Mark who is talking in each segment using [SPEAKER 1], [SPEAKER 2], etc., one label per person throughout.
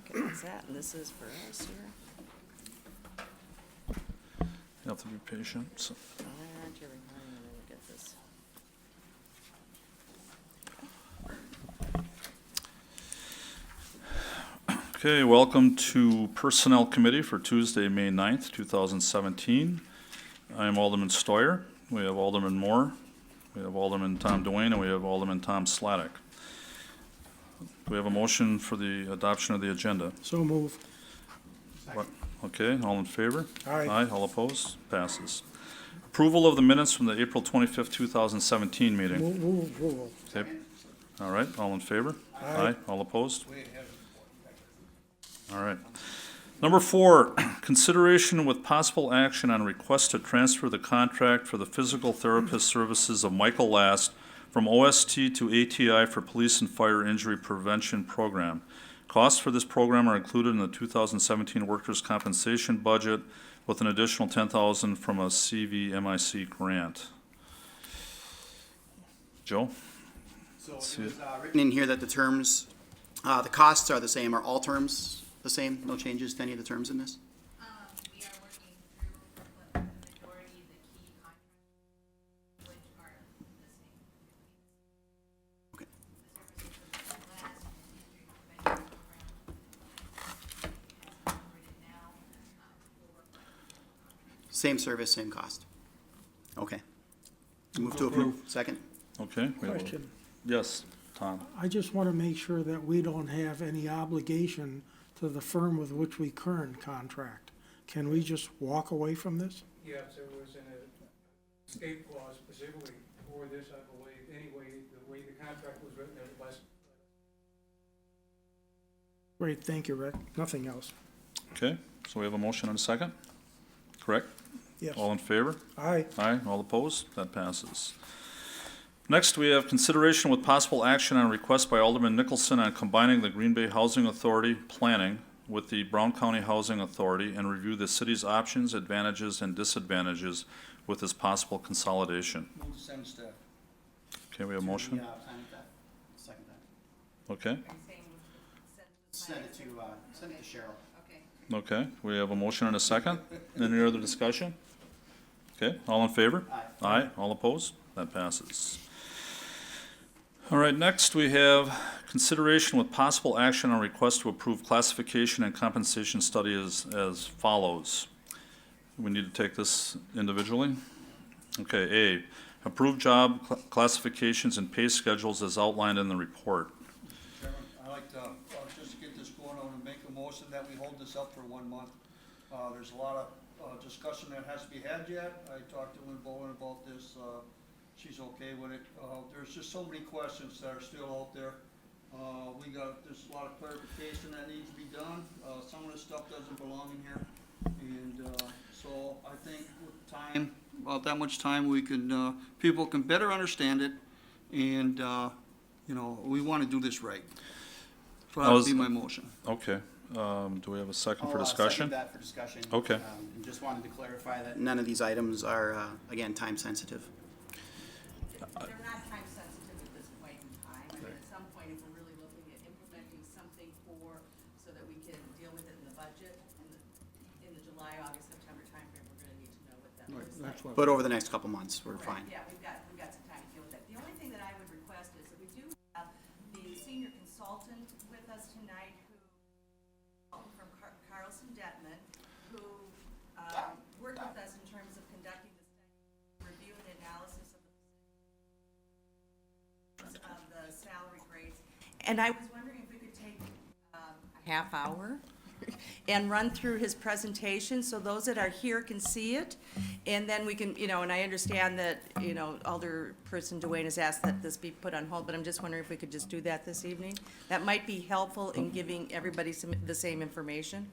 [SPEAKER 1] Okay, that's that, and this is for us here.
[SPEAKER 2] You have to be patient. So.
[SPEAKER 1] And you're reminding me to get this.
[SPEAKER 2] Okay, welcome to Personnel Committee for Tuesday, May 9th, 2017. I am Alderman Stoyer. We have Alderman Moore. We have Alderman Tom Duane, and we have Alderman Tom Slatic. We have a motion for the adoption of the agenda.
[SPEAKER 3] So move.
[SPEAKER 2] What? Okay, all in favor?
[SPEAKER 3] Aye.
[SPEAKER 2] Aye, all opposed? Passes. Approval of the minutes from the April 25th, 2017 meeting.
[SPEAKER 3] Move approval.
[SPEAKER 2] Okay. All right, all in favor?
[SPEAKER 3] Aye.
[SPEAKER 2] All opposed? All right. Number 4, consideration with possible action on request to transfer the contract for the physical therapist services of Michael Last from OST to ATI for Police and Fire Injury Prevention Program. Costs for this program are included in the 2017 Workers' Compensation budget with an additional $10,000 from a CVMIC grant. Joe?
[SPEAKER 4] So it was written in here that the terms, the costs are the same. Are all terms the same? No changes to any of the terms in this?
[SPEAKER 5] We are working through the majority of the key contracts, which are the same.
[SPEAKER 4] Okay.
[SPEAKER 5] The services of the last injury prevention program, as operated now, will work.
[SPEAKER 4] Same service, same cost. Okay. Move to approve. Second?
[SPEAKER 2] Okay. we have a-
[SPEAKER 3] Question.
[SPEAKER 2] Yes, Tom.
[SPEAKER 3] I just want to make sure that we don't have any obligation to the firm with which we current contract. Can we just walk away from this?
[SPEAKER 6] Yes, there was an escape clause specifically for this, I believe. Anyway, the way the contract was written, it was
[SPEAKER 3] Great, thank you, Rick. Nothing else.
[SPEAKER 2] Okay, so we have a motion and a second? Correct?
[SPEAKER 3] Yes.
[SPEAKER 2] All in favor?
[SPEAKER 3] Aye.
[SPEAKER 2] Aye, all opposed? That passes. Next, we have consideration with possible action on a request by Alderman Nicholson on combining the Green Bay Housing Authority planning with the Brown County Housing Authority and review the city's options, advantages, and disadvantages with this possible consolidation.
[SPEAKER 4] Move to send staff.
[SPEAKER 2] Okay, we have a motion?
[SPEAKER 4] Second that.
[SPEAKER 2] Okay,
[SPEAKER 5] Are you saying send to the
[SPEAKER 4] Send it to Cheryl.
[SPEAKER 5] Okay.
[SPEAKER 2] okay, we have a motion and a second. Any other discussion? Okay, all in favor?
[SPEAKER 4] Aye.
[SPEAKER 2] Aye, all opposed? That passes. All right, next we have consideration with possible action on request to approve classification and compensation study as follows. We need to take this individually. Okay, A, approve job classifications and pay schedules as outlined in the report.
[SPEAKER 7] Chairman, I'd like to, just to get this going on and make a motion that we hold this up for 1 month. There's a lot of discussion that has to be had yet. I talked to Lynn Bowen about this. She's okay with it. There's just so many questions that are still out there. There's a lot of clarification that needs to be done. Some of this stuff doesn't belong in here. And so I think with time, about that much time, we can, people can better understand it. And, you know, we want to do this right. So that would be my motion.
[SPEAKER 2] Okay, do we have a second for
[SPEAKER 4] I'll,
[SPEAKER 2] discussion?
[SPEAKER 4] second that for discussion.
[SPEAKER 2] Okay.
[SPEAKER 4] And just wanted to clarify that none of these items are, again, time sensitive.
[SPEAKER 5] They're not time sensitive at this point in time. I mean, at some point, if we're really looking at implementing something so that we can deal with it in the budget, in the July, August, September timeframe, we're gonna need to know what that looks like.
[SPEAKER 4] But over the next couple months, we're fine.
[SPEAKER 5] Yeah, we've got some time to deal with that. The only thing that I would request is that we do have the senior consultant with us tonight from Carlson Detman, who worked with us in terms of conducting the study, review and analysis of the salary grades. And I was wondering if we could take a half hour and run through his presentation, so those that are here can see it. And then we can, and I understand that, Alderperson Duane has asked that this be put on hold, but I'm just wondering if we could just do that this evening? That might be helpful in giving everybody the same information.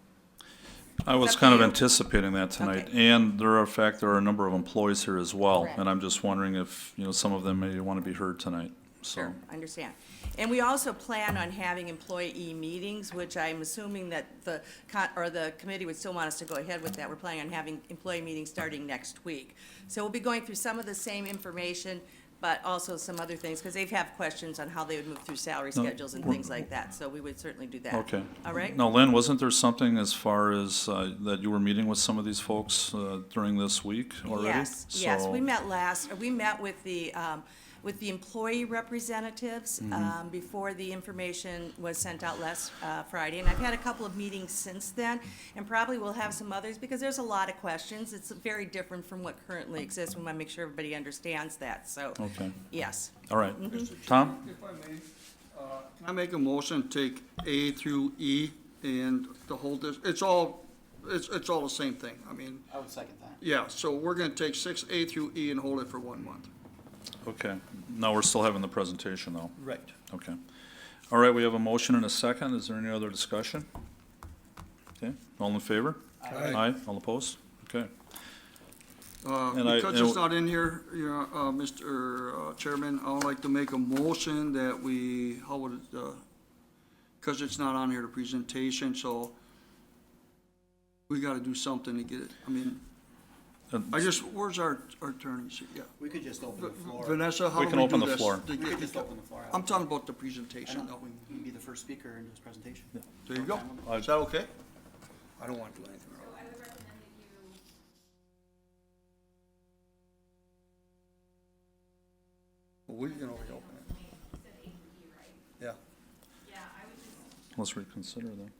[SPEAKER 2] I was
[SPEAKER 5] up to
[SPEAKER 2] kind of
[SPEAKER 5] you.
[SPEAKER 2] anticipating that tonight,
[SPEAKER 5] Okay.
[SPEAKER 2] and there are a number of employees here as well,
[SPEAKER 5] Correct.
[SPEAKER 2] and I'm just wondering if, some of them may want to be heard tonight, so.
[SPEAKER 5] Sure, I understand. And we also plan on having employee meetings, which I'm assuming that the committee would still want us to go ahead with that. We're planning on having employee meetings starting next week. So we'll be going through some of the same information but also some other things, because they have questions on how they would move through salary
[SPEAKER 2] No,
[SPEAKER 5] schedules and things like that, so we would certainly do that.
[SPEAKER 2] Okay.
[SPEAKER 5] All right?
[SPEAKER 2] Now, Lynn, wasn't there something as far as that you were meeting with some of these folks during this week already?
[SPEAKER 5] Yes, yes,
[SPEAKER 2] So-
[SPEAKER 5] we met with the employee representatives, before the information was sent out last, Friday. And I've had a couple of meetings since then, and probably we'll have some others, because there's a lot of questions. It's very different from what currently exists. We want to make sure everybody understands that, so,
[SPEAKER 2] Okay,
[SPEAKER 5] yes.
[SPEAKER 2] all right.
[SPEAKER 5] Mm-hmm.
[SPEAKER 2] Tom?
[SPEAKER 7] If I may, can I make a motion to take A through E and the whole, it's all the same thing. I mean,
[SPEAKER 4] I would second that.
[SPEAKER 7] yeah, so we're gonna take 6A through E and hold it for 1 month.
[SPEAKER 2] Okay, now we're still having the presentation though.
[SPEAKER 7] Right.
[SPEAKER 2] Okay. All right, we have a motion and a second. Is there any other discussion? Okay, all in favor? Aye. All opposed? Okay. And
[SPEAKER 7] Because it's not in here, you know, Mr. Chairman, I would like to make a motion that we, how would it, because it's not on here, the presentation, so we gotta do something to get it, I mean, where's our attorneys? Yeah.
[SPEAKER 4] We could just open the floor.
[SPEAKER 7] Vanessa, how
[SPEAKER 2] We
[SPEAKER 7] do
[SPEAKER 2] can
[SPEAKER 7] we
[SPEAKER 2] open
[SPEAKER 7] do
[SPEAKER 2] the
[SPEAKER 7] this?
[SPEAKER 2] floor.
[SPEAKER 4] We could just open the floor.
[SPEAKER 7] I'm talking about the
[SPEAKER 4] I
[SPEAKER 7] presentation,
[SPEAKER 4] know,
[SPEAKER 7] though.
[SPEAKER 4] we can be the first speaker in this presentation.
[SPEAKER 7] There you go.
[SPEAKER 2] I-
[SPEAKER 7] Is that okay? I don't want to do anything wrong.
[SPEAKER 8] I would recommend that you
[SPEAKER 7] Well, we can only open it.
[SPEAKER 8] said A through E, right?
[SPEAKER 7] Yeah.
[SPEAKER 8] Yeah, I would just,
[SPEAKER 2] Let's reconsider then.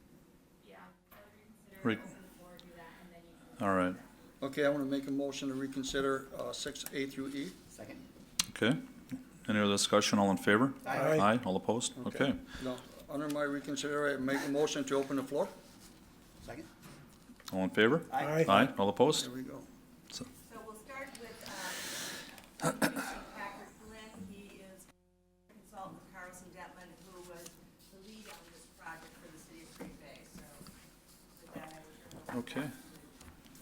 [SPEAKER 8] yeah, I would
[SPEAKER 2] Re-
[SPEAKER 8] reconsider, open the floor, do that, and then you can.
[SPEAKER 2] All right,
[SPEAKER 7] Okay, I want to make a motion to reconsider 6A through E.
[SPEAKER 4] Second?
[SPEAKER 2] okay. Any other discussion? All in favor?
[SPEAKER 7] Aye.
[SPEAKER 2] Aye, all opposed? Okay.
[SPEAKER 7] No, under my reconsider, I make a motion to open the floor.
[SPEAKER 4] Second?
[SPEAKER 2] All in favor?
[SPEAKER 4] Aye.
[SPEAKER 2] Aye, all opposed?
[SPEAKER 7] There we go.
[SPEAKER 5] So we'll start with, introducing Patrick Flynn. He is a consultant with Carlson Detman, who was the lead on this project for the city of Green Bay, so with that, I will turn it over to
[SPEAKER 2] Okay.
[SPEAKER 5] Patrick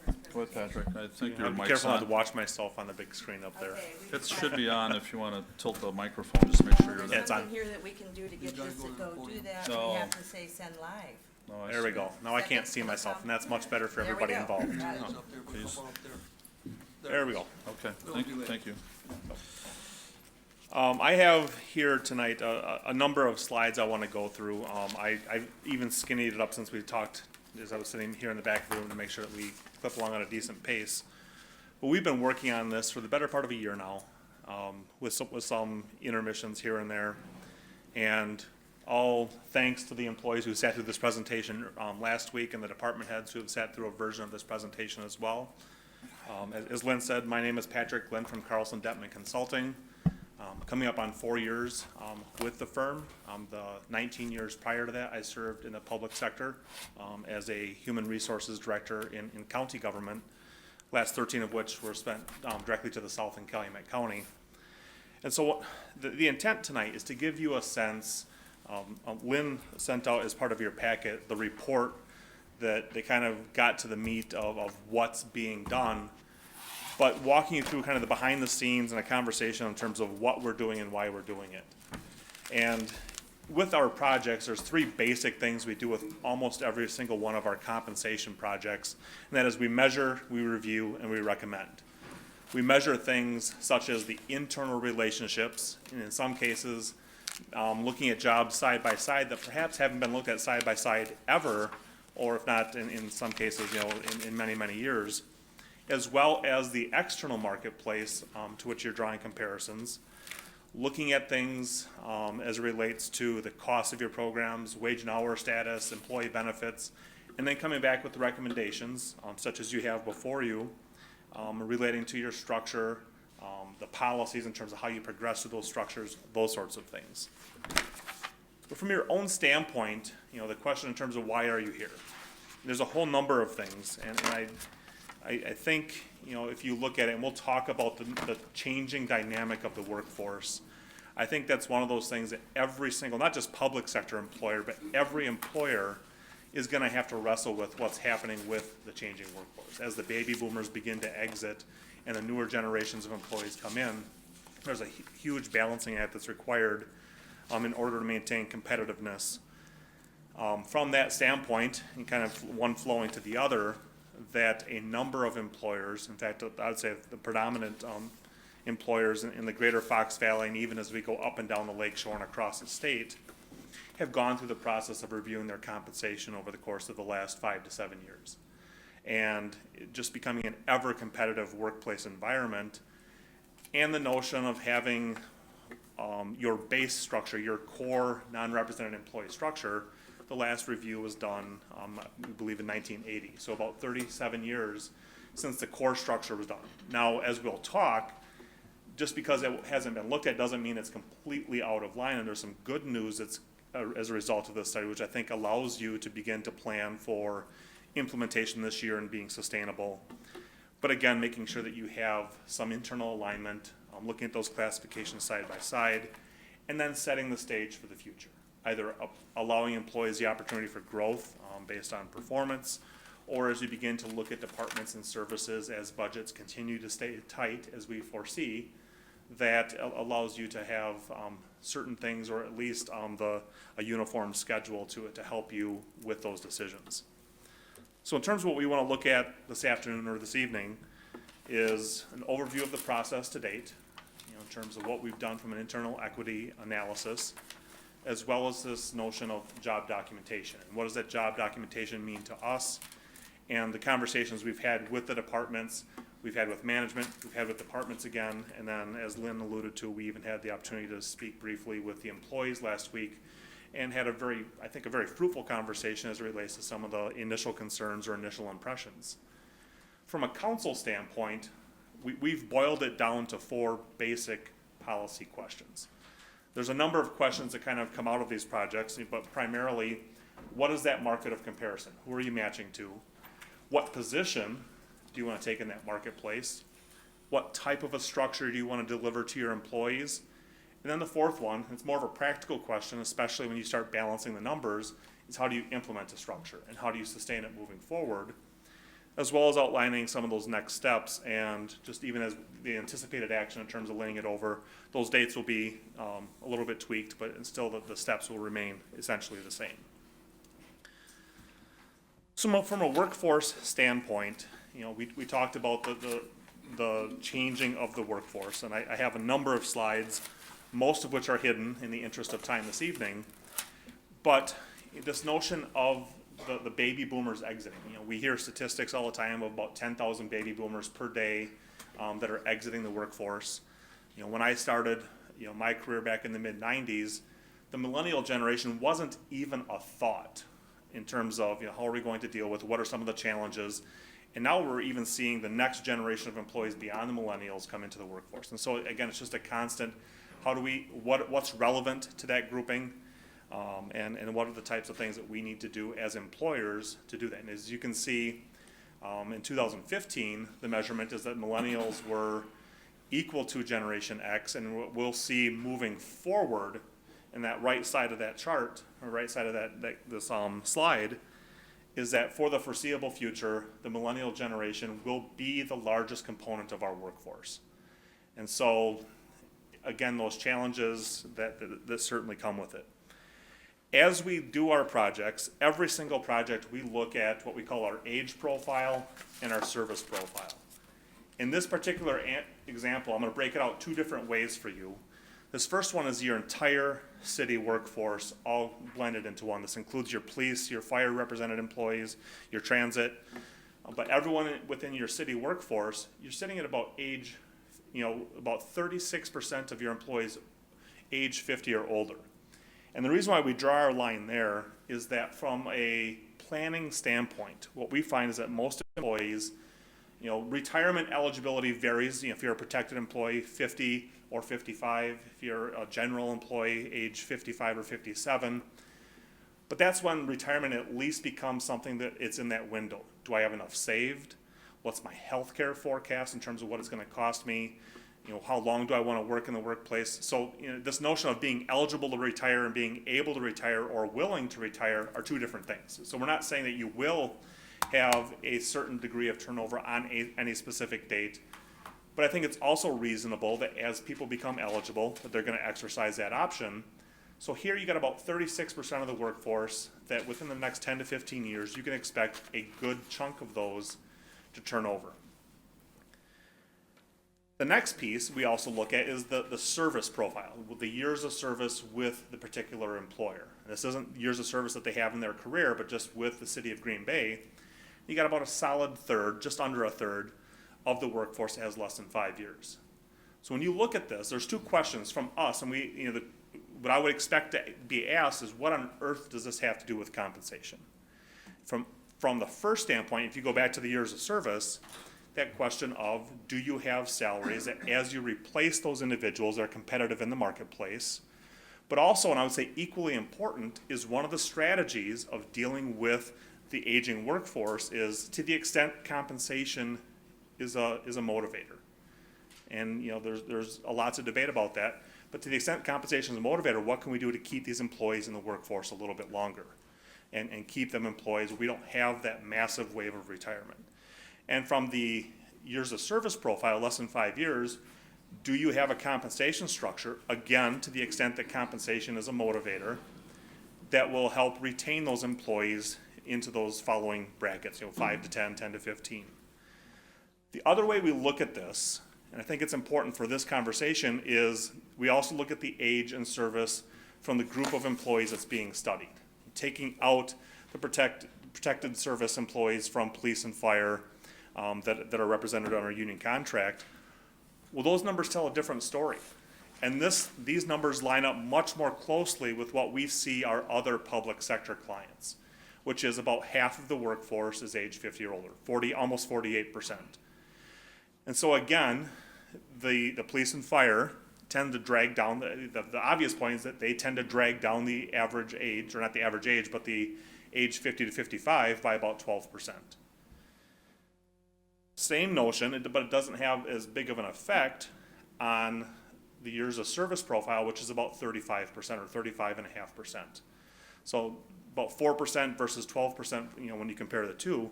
[SPEAKER 5] for his
[SPEAKER 2] Go ahead, Patrick. I think your
[SPEAKER 9] I'll be
[SPEAKER 2] mic's
[SPEAKER 9] careful not to
[SPEAKER 2] on.
[SPEAKER 9] watch myself on the big screen up there.
[SPEAKER 5] Okay, we've
[SPEAKER 2] It
[SPEAKER 5] got-
[SPEAKER 2] should be on if you want to tilt the microphone, just make sure you're
[SPEAKER 5] There's
[SPEAKER 2] there.
[SPEAKER 9] it's on.
[SPEAKER 5] something here that we can do to get
[SPEAKER 7] gotta
[SPEAKER 5] this
[SPEAKER 7] go
[SPEAKER 5] to
[SPEAKER 7] to the
[SPEAKER 5] go do
[SPEAKER 7] podium.
[SPEAKER 5] that.
[SPEAKER 2] No.
[SPEAKER 5] We have to say send live.
[SPEAKER 2] No, I
[SPEAKER 9] There we
[SPEAKER 2] see.
[SPEAKER 9] go. Now I can't see myself, and that's much better for
[SPEAKER 5] There we
[SPEAKER 9] everybody
[SPEAKER 5] go.
[SPEAKER 9] involved.
[SPEAKER 5] Got it.
[SPEAKER 7] It's up there, but
[SPEAKER 2] Please.
[SPEAKER 7] come on up there.
[SPEAKER 9] There we go.
[SPEAKER 2] Okay,
[SPEAKER 7] Don't
[SPEAKER 2] thank
[SPEAKER 7] do
[SPEAKER 2] you,
[SPEAKER 7] it.
[SPEAKER 2] thank you.
[SPEAKER 9] I have here tonight a number of slides I want to go through. I've even skinnied it up since we talked, as I was sitting here in the back of the room, to make sure that we clip along at a decent pace. But we've been working on this for the better part of a year now, with some intermissions here and there. And all thanks to the employees who sat through this presentation last week, and the department heads who have sat through a version of this presentation as well. As Lynn said, my name is Patrick Lynn from Carlson Detman Consulting. Coming up on 4 years with the firm. The 19 years prior to that, I served in the public sector as a human resources director in county government. Last 13 of which were spent directly to the south in Calumet County. And so the intent tonight is to give you a sense. Lynn sent out as part of your packet the report that they kind of got to the meat of what's being done, but walking you through kind of the behind the scenes and a conversation in terms of what we're doing and why we're doing it. And with our projects, there's 3 basic things we do with almost every single one of our compensation projects, and that is we measure, we review, and we recommend. We measure things such as the internal relationships, and in some cases, looking at jobs side by side that perhaps haven't been looked at side by side ever, or if not in some cases, in many, many years, as well as the external marketplace to which you're drawing comparisons, looking at things as it relates to the cost of your programs, wage and hour status, employee benefits, and then coming back with the recommendations, such as you have before you, relating to your structure, the policies in terms of how you progress through those structures, those sorts of things. But from your own standpoint, the question in terms of why are you here? There's a whole number of things, and I think, if you look at it, and we'll talk about the changing dynamic of the workforce, I think that's one of those things that every single, not just public sector employer, but every employer is gonna have to wrestle with what's happening with the changing workforce. As the baby boomers begin to exit and the newer generations of employees come in, there's a huge balancing act that's required in order to maintain competitiveness. From that standpoint, and kind of one flowing to the other, that a number of employers, in fact, I would say the predominant employers in the greater Fox Valley, and even as we go up and down the lake shore and across the state, have gone through the process of reviewing their compensation over the course of the last 5 to 7 years. And just becoming an ever competitive workplace environment, and the notion of having your base structure, your core non-represented employee structure, the last review was done, we believe in 1980. So about 37 years since the core structure was done. Now, as we'll talk, just because it hasn't been looked at doesn't mean it's completely out of line, and there's some good news that's as a result of this study, which I think allows you to begin to plan for implementation this year and being sustainable. But again, making sure that you have some internal alignment, looking at those classifications side by side, and then setting the stage for the future. Either allowing employees the opportunity for growth based on performance, or as you begin to look at departments and services as budgets continue to stay tight as we foresee, that allows you to have certain things, or at least a uniform schedule to help you with those decisions. So in terms of what we want to look at this afternoon or this evening is an overview of the process to date, in terms of what we've done from an internal equity analysis, as well as this notion of job documentation. And what does that job documentation mean to us? And the conversations we've had with the departments, we've had with management, we've had with departments again, and then as Lynn alluded to, we even had the opportunity to speak briefly with the employees last week and had a very fruitful conversation as it relates to some of the initial concerns or initial impressions. From a council standpoint, we've boiled it down to 4 basic policy questions. There's a number of questions that kind of come out of these projects, but primarily, what is that market of comparison? Who are you matching to? What position do you want to take in that marketplace? What type of a structure do you want to deliver to your employees? And then the 4th one, it's more of a practical question, especially when you start balancing the numbers, is how do you implement a structure and how do you sustain it moving forward, as well as outlining some of those next steps, and just even as the anticipated action in terms of laying it over, those dates will be a little bit tweaked, but still the steps will remain essentially the same. So from a workforce standpoint, we talked about the changing of the workforce, and I have a number of slides, most of which are hidden in the interest of time this evening, but this notion of the baby boomers exiting. We hear statistics all the time of about 10,000 baby boomers per day that are exiting the workforce. When I started my career back in the mid-90s, the millennial generation wasn't even a thought in terms of how are we going to deal with, what are some of the challenges, and now we're even seeing the next generation of employees beyond the millennials come into the workforce. And so again, it's just a constant, what's relevant to that grouping, and what are the types of things that we need to do as employers to do that. And as you can see, in 2015, the measurement is that millennials were equal to Generation X, and what we'll see moving forward in that right side of that chart, or right side of this slide, is that for the foreseeable future, the millennial generation will be the largest component of our workforce. And so, again, those challenges that certainly come with it. As we do our projects, every single project we look at what we call our age profile and our service profile. In this particular example, I'm going to break it out 2 different ways for you. This first one is your entire city workforce all blended into one. This includes your police, your fire represented employees, your transit, but everyone within your city workforce, you're sitting at about about 36% of your employees age 50 or older. And the reason why we draw our line there is that from a planning standpoint, what we find is that most employees, retirement eligibility varies. If you're a protected employee, 50 or 55. If you're a general employee, age 55 or 57. But that's when retirement at least becomes something that it's in that window. Do I have enough saved? What's my healthcare forecast in terms of what it's going to cost me? How long do I want to work in the workplace? So, this notion of being eligible to retire and being able to retire or willing to retire are 2 different things. So we're not saying that you will have a certain degree of turnover on any specific date, but I think it's also reasonable that as people become eligible, that they're going to exercise that option. So here you got about 36% of the workforce that within the next 10 to 15 years, you can expect a good chunk of those to turn over. The next piece we also look at is the service profile, the years of service with the particular employer. And this isn't years of service that they have in their career, but just with the city of Green Bay. You got about a solid third, just under a third, of the workforce that has less than 5 years. So when you look at this, there's two questions from us, and what I would expect to be asked is, what on earth does this have to do with compensation? From the first standpoint, if you go back to the years of service, that question of, do you have salaries that as you replace those individuals are competitive in the marketplace? But also, and I would say equally important, is one of the strategies of dealing with the aging workforce is, to the extent compensation is a motivator. And there's a lots of debate about that, but to the extent compensation is a motivator, what can we do to keep these employees in the workforce a little bit longer and keep them employed so we don't have that massive wave of retirement? And from the years of service profile, less than 5 years, do you have a compensation structure, again, to the extent that compensation is a motivator, that will help retain those employees into those following brackets, 5 to 10, 10 to 15. The other way we look at this, and I think it's important for this conversation, is we also look at the age and service from the group of employees that's being studied. Taking out the protected service employees from police and fire that are represented on our union contract, well, those numbers tell a different story. And these numbers line up much more closely with what we see our other public sector clients, which is about half of the workforce is age 50 or older, almost 48%. And so again, the police and fire tend to drag down, the obvious point is that they tend to drag down the average age, or not the average age, but the age 50 to 55 by about 12%. Same notion, but it doesn't have as big of an effect on the years of service profile, which is about 35% or 35.5%. So about 4% versus 12%, when you compare the two.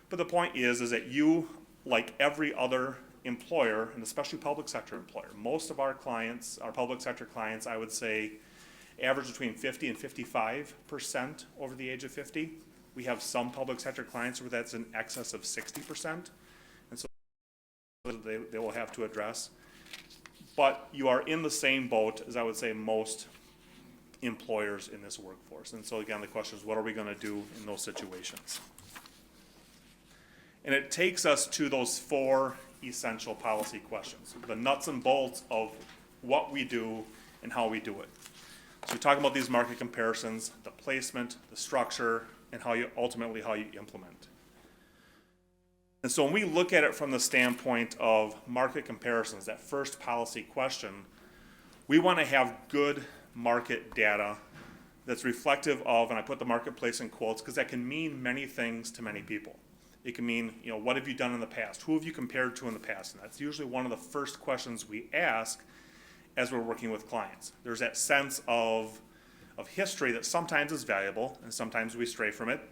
[SPEAKER 9] But the point is that you, like every other employer, and especially public sector employer, most of our clients, our public sector clients, I would say, average between 50 and 55% over the age of 50. We have some public sector clients where that's in excess of 60%. And so they will have to address. But you are in the same boat as, I would say, most employers in this workforce. And so again, the question is, what are we going to do in those situations? And it takes us to those 4 essential policy questions, the nuts and bolts of what we do and how we do it. So we talk about these market comparisons, the placement, the structure, and how you implement. And so when we look at it from the standpoint of market comparisons, that first policy question, we want to have good market data that's reflective of, and I put the marketplace in quotes because that can mean many things to many people. It can mean, what have you done in the past? Who have you compared to in the past? And that's usually one of the first questions we ask as we're working with clients. There's that sense of history that sometimes is valuable and sometimes we stray from it,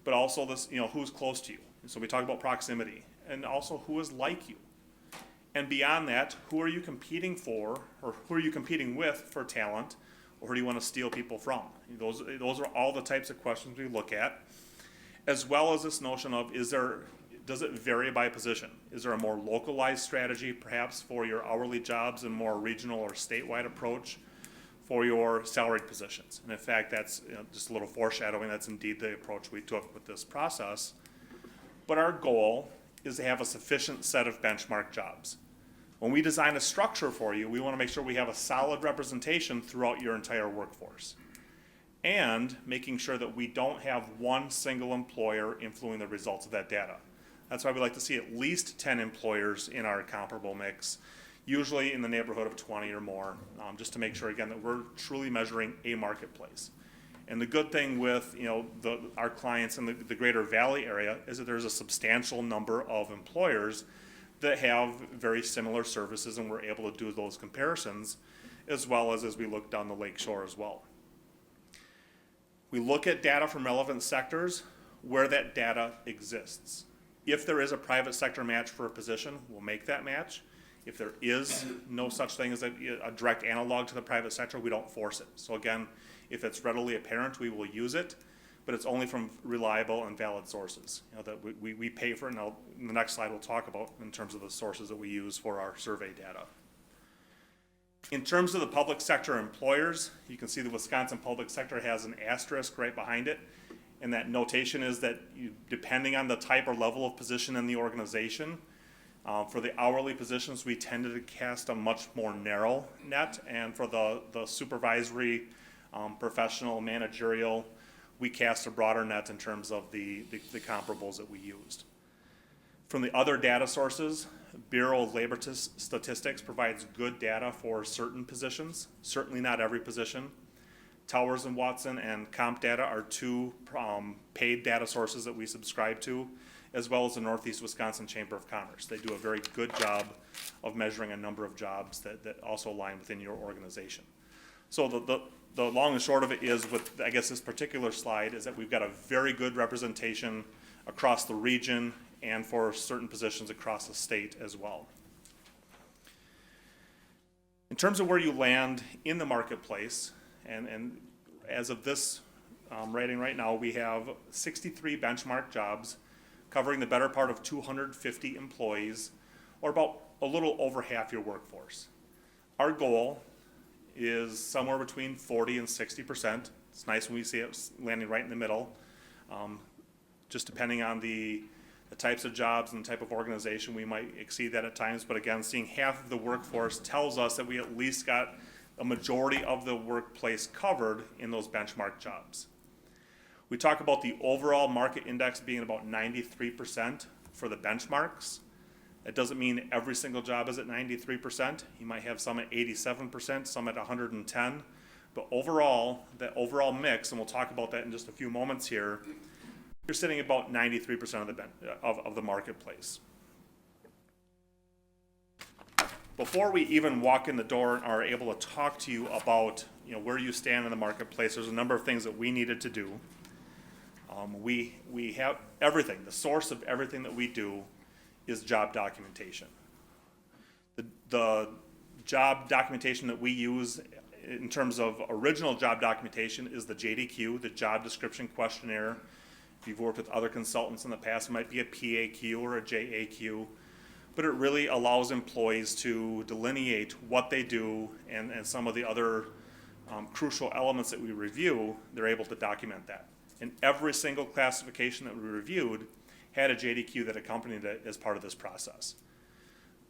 [SPEAKER 9] but also this, who's close to you. So we talk about proximity, and also who is like you. And beyond that, who are you competing for, or who are you competing with for talent, or who do you want to steal people from? Those are all the types of questions we look at, as well as this notion of, does it vary by position? Is there a more localized strategy, perhaps, for your hourly jobs and more regional or statewide approach for your salaried positions? And in fact, that's just a little foreshadowing. That's indeed the approach we took with this process. But our goal is to have a sufficient set of benchmark jobs. When we design a structure for you, we want to make sure we have a solid representation throughout your entire workforce. And making sure that we don't have one single employer influencing the results of that data. That's why we like to see at least 10 employers in our comparable mix, usually in the neighborhood of 20 or more, just to make sure, again, that we're truly measuring a marketplace. And the good thing with our clients in the Greater Valley area is that there's a substantial number of employers that have very similar services, and we're able to do those comparisons, as well as we look down the lake shore as well. We look at data from relevant sectors where that data exists. If there is a private sector match for a position, we'll make that match. If there is no such thing as a direct analog to the private sector, we don't force it. So again, if it's readily apparent, we will use it. but it's only from reliable and valid sources, you know, that we pay for. Now, in the next slide, we'll talk about in terms of the sources that we use for our survey data. In terms of the public sector employers, you can see the Wisconsin public sector has an asterisk right behind it. And that notation is that depending on the type or level of position in the organization, for the hourly positions, we tended to cast a much more narrow net. And for the supervisory, professional, managerial, we cast a broader net in terms of the comparables that we used. From the other data sources, Bureau of Labor Statistics provides good data for certain positions, certainly not every position. Towers and Watson and Comp Data are two paid data sources that we subscribe to, as well as the Northeast Wisconsin Chamber of Commerce. They do a very good job of measuring a number of jobs that also align within your organization. So the long and short of it is, with I guess this particular slide, is that we've got a very good representation across the region and for certain positions across the state as well. In terms of where you land in the marketplace, and as of this writing right now, we have 63 benchmark jobs covering the better part of 250 employees, or about a little over half your workforce. Our goal is somewhere between 40 and 60%. It's nice when we see it landing right in the middle, just depending on the types of jobs and the type of organization, we might exceed that at times. But again, seeing half of the workforce tells us that we at least got a majority of the workplace covered in those benchmark jobs. We talk about the overall market index being about 93% for the benchmarks. That doesn't mean every single job is at 93%. You might have some at 87%, some at 110. But overall, that overall mix, and we'll talk about that in just a few moments here, you're sitting about 93% of the marketplace. Before we even walk in the door and are able to talk to you about, you know, where you stand in the marketplace, there's a number of things that we needed to do. We have everything. The source of everything that we do is job documentation. The job documentation that we use in terms of original job documentation is the JDQ, the Job Description Questionnaire. If you've worked with other consultants in the past, it might be a PAQ or a JAQ. But it really allows employees to delineate what they do and some of the other crucial elements that we review. They're able to document that. And every single classification that we reviewed had a JDQ that accompanied it as part of this process.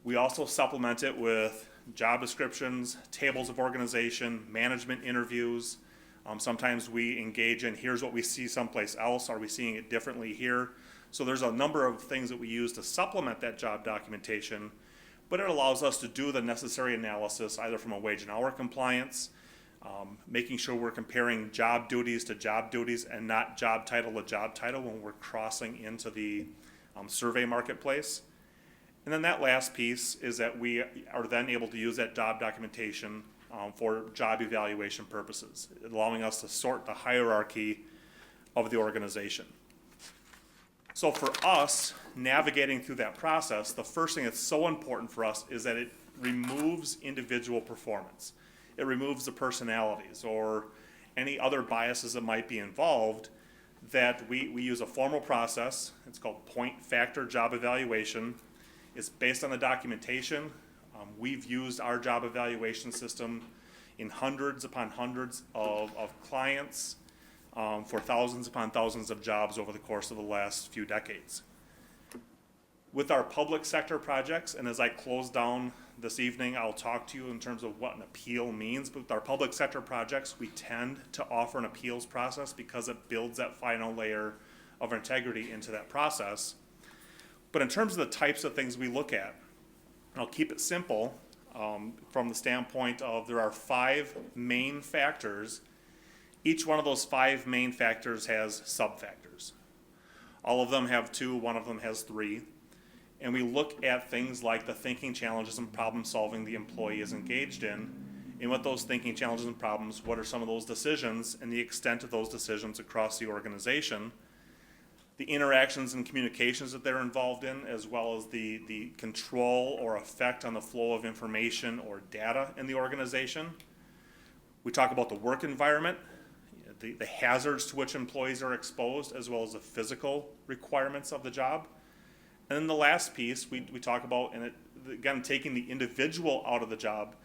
[SPEAKER 9] We also supplement it with job descriptions, tables of organization, management interviews. Sometimes we engage in, here's what we see someplace else, are we seeing it differently here? So there's a number of things that we use to supplement that job documentation, but it allows us to do the necessary analysis either from a wage and hour compliance, making sure we're comparing job duties to job duties and not job title to job title when we're crossing into the survey marketplace. And then that last piece is that we are then able to use that job documentation for job evaluation purposes, allowing us to sort the hierarchy of the organization. So for us, navigating through that process, the first thing that's so important for us is that it removes individual performance. It removes the personalities or any other biases that might be involved, that we use a formal process. It's called point factor job evaluation. It's based on the documentation. We've used our job evaluation system in hundreds upon hundreds of clients for thousands upon thousands of jobs over the course of the last few decades. With our public sector projects, and as I close down this evening, I'll talk to you in terms of what an appeal means. But with our public sector projects, we tend to offer an appeals process because it builds that final layer of integrity into that process. But in terms of the types of things we look at, I'll keep it simple from the standpoint of there are 5 main factors. Each one of those 5 main factors has sub-factors. All of them have 2, one of them has 3. And we look at things like the thinking challenges and problem solving the employee is engaged in. And with those thinking challenges and problems, what are some of those decisions and the extent of those decisions across the organization, the interactions and communications that they're involved in, as well as the control or effect on the flow of information or data in the organization. We talk about the work environment. the hazards to which employees are exposed, as well as the physical requirements of the job. And then the last piece we talk about, and again, taking the individual out of the job,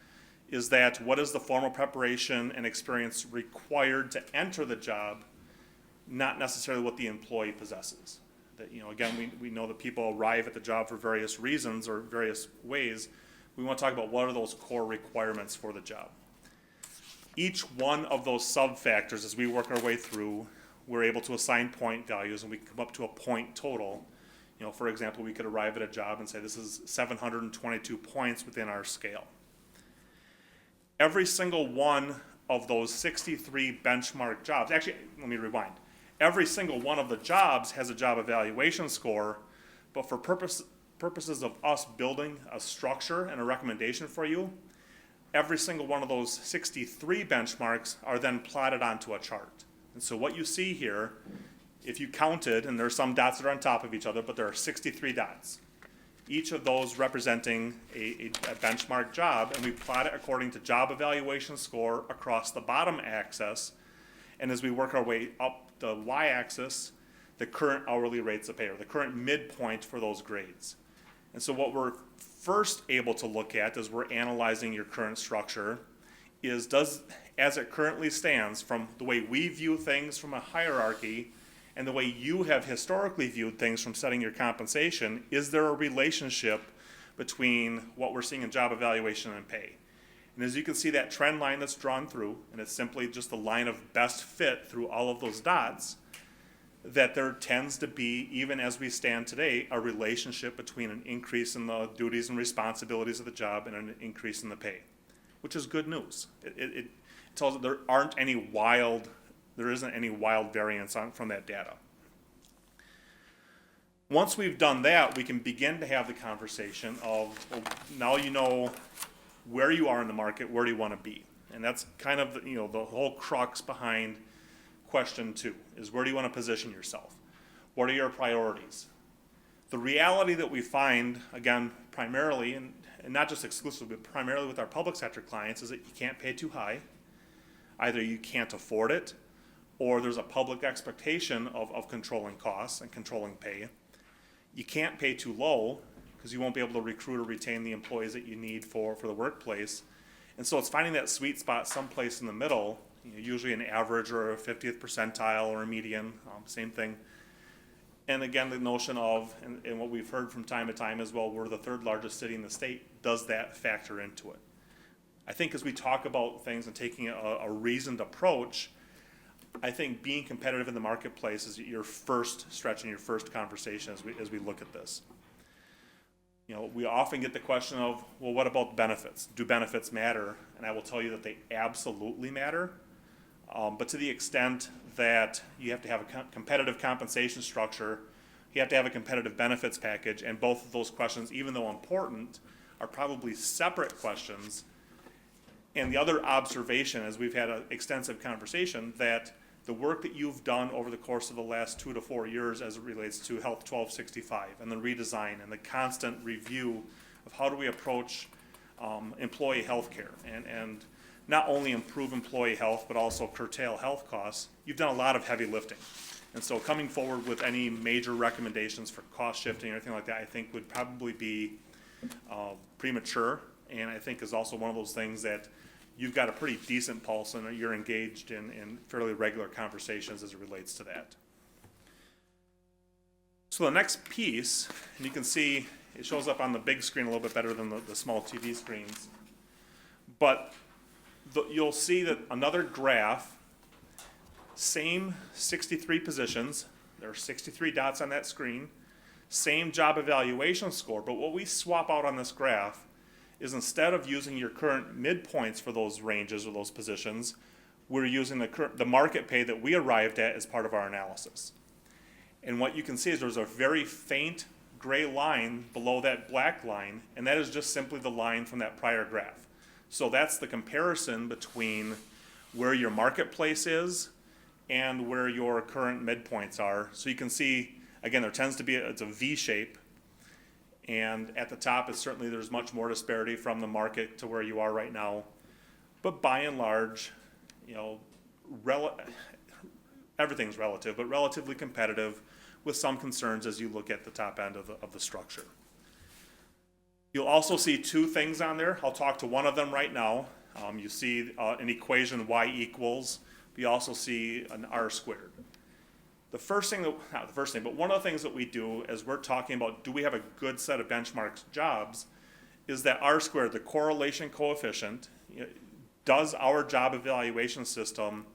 [SPEAKER 9] is that what is the formal preparation and experience required to enter the job, not necessarily what the employee possesses. That, again, we know that people arrive at the job for various reasons or various ways. We want to talk about what are those core requirements for the job. Each one of those sub-factors, as we work our way through, we're able to assign point values, and we come up to a point total. For example, we could arrive at a job and say this is 722 points within our scale. Every single one of those 63 benchmark jobs, actually, let me rewind. Every single one of the jobs has a job evaluation score, but for purposes of us building a structure and a recommendation for you, every single one of those 63 benchmarks are then plotted onto a chart. And so what you see here, if you counted, and there are some dots that are on top of each other, but there are 63 dots. Each of those representing a benchmark job, and we plot it according to job evaluation score across the bottom axis. And as we work our way up the y-axis, the current hourly rates of pay, or the current midpoint for those grades. And so what we're first able to look at as we're analyzing your current structure is, as it currently stands, from the way we view things from a hierarchy and the way you have historically viewed things from setting your compensation, is there a relationship between what we're seeing in job evaluation and pay? And as you can see, that trend line that's drawn through, and it's simply just the line of best fit through all of those dots, that there tends to be, even as we stand today, a relationship between an increase in the duties and responsibilities of the job and an increase in the pay, which is good news. It tells us there isn't any wild variance from that data. Once we've done that, we can begin to have the conversation of, well, now you know where you are in the market, where do you want to be? And that's kind of the whole crux behind question 2, is where do you want to position yourself? What are your priorities? The reality that we find, again, primarily, and not just exclusively, but primarily with our public sector clients, is that you can't pay too high. Either you can't afford it, or there's a public expectation of controlling costs and controlling pay. You can't pay too low, because you won't be able to recruit or retain the employees that you need for the workplace. And so it's finding that sweet spot someplace in the middle, usually an average or a 50th percentile or a median, same thing. And again, the notion of, and what we've heard from time to time as well, we're the 3rd largest city in the state, does that factor into it? I think as we talk about things and taking a reasoned approach, I think being competitive in the marketplace is your first stretch and your first conversation as we look at this. We often get the question of, well, what about benefits? Do benefits matter? And I will tell you that they absolutely matter. But to the extent that you have to have a competitive compensation structure, you have to have a competitive benefits package, and both of those questions, even though important, are probably separate questions. And the other observation, as we've had an extensive conversation, that the work that you've done over the course of the last 2 to 4 years as it relates to Health 1265 and the redesign and the constant review of how do we approach employee health care and not only improve employee health but also curtail health costs, you've done a lot of heavy lifting. And so coming forward with any major recommendations for cost shifting or anything like that, I think would probably be premature, and I think is also one of those things that you've got a pretty decent pulse and you're engaged in fairly regular conversations as it relates to that. So the next piece, and you can see it shows up on the big screen a little bit better than the small TV screens, but you'll see that another graph, same 63 positions, there are 63 dots on that screen, same job evaluation score, but what we swap out on this graph is instead of using your current midpoints for those ranges or those positions, we're using the market pay that we arrived at as part of our analysis. And what you can see is there's a very faint gray line below that black line, and that is just simply the line from that prior graph. So that's the comparison between where your marketplace is and where your current midpoints are. So you can see, again, there tends to be, it's a V shape. And at the top, certainly there's much more disparity from the market to where you are right now. But by and large, everything's relative, but relatively competitive with some concerns as you look at the top end of the structure. You'll also see two things on there. I'll talk to one of them right now. You see an equation y equals. You also see an r squared. The first thing, not the first thing, but one of the things that we do as we're talking about do we have a good set of benchmark jobs is that r squared, the correlation coefficient, does our job evaluation system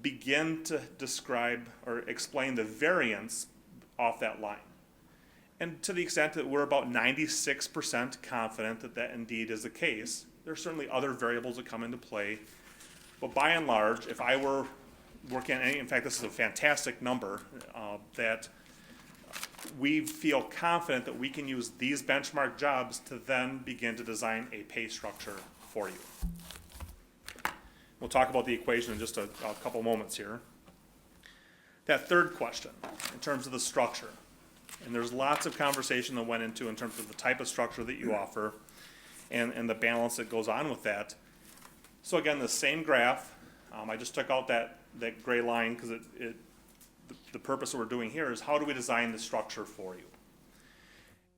[SPEAKER 9] begin to describe or explain the variance off that line? And to the extent that we're about 96% confident that that indeed is the case, there are certainly other variables that come into play. But by and large, if I were working on any, in fact, this is a fantastic number, that we feel confident that we can use these benchmark jobs to then begin to design a pay structure for you. We'll talk about the equation in just a couple moments here. That third question, in terms of the structure, and there's lots of conversation that went into in terms of the type of structure that you offer and the balance that goes on with that. So again, the same graph, I just took out that gray line because the purpose that we're doing here is how do we design the structure for you?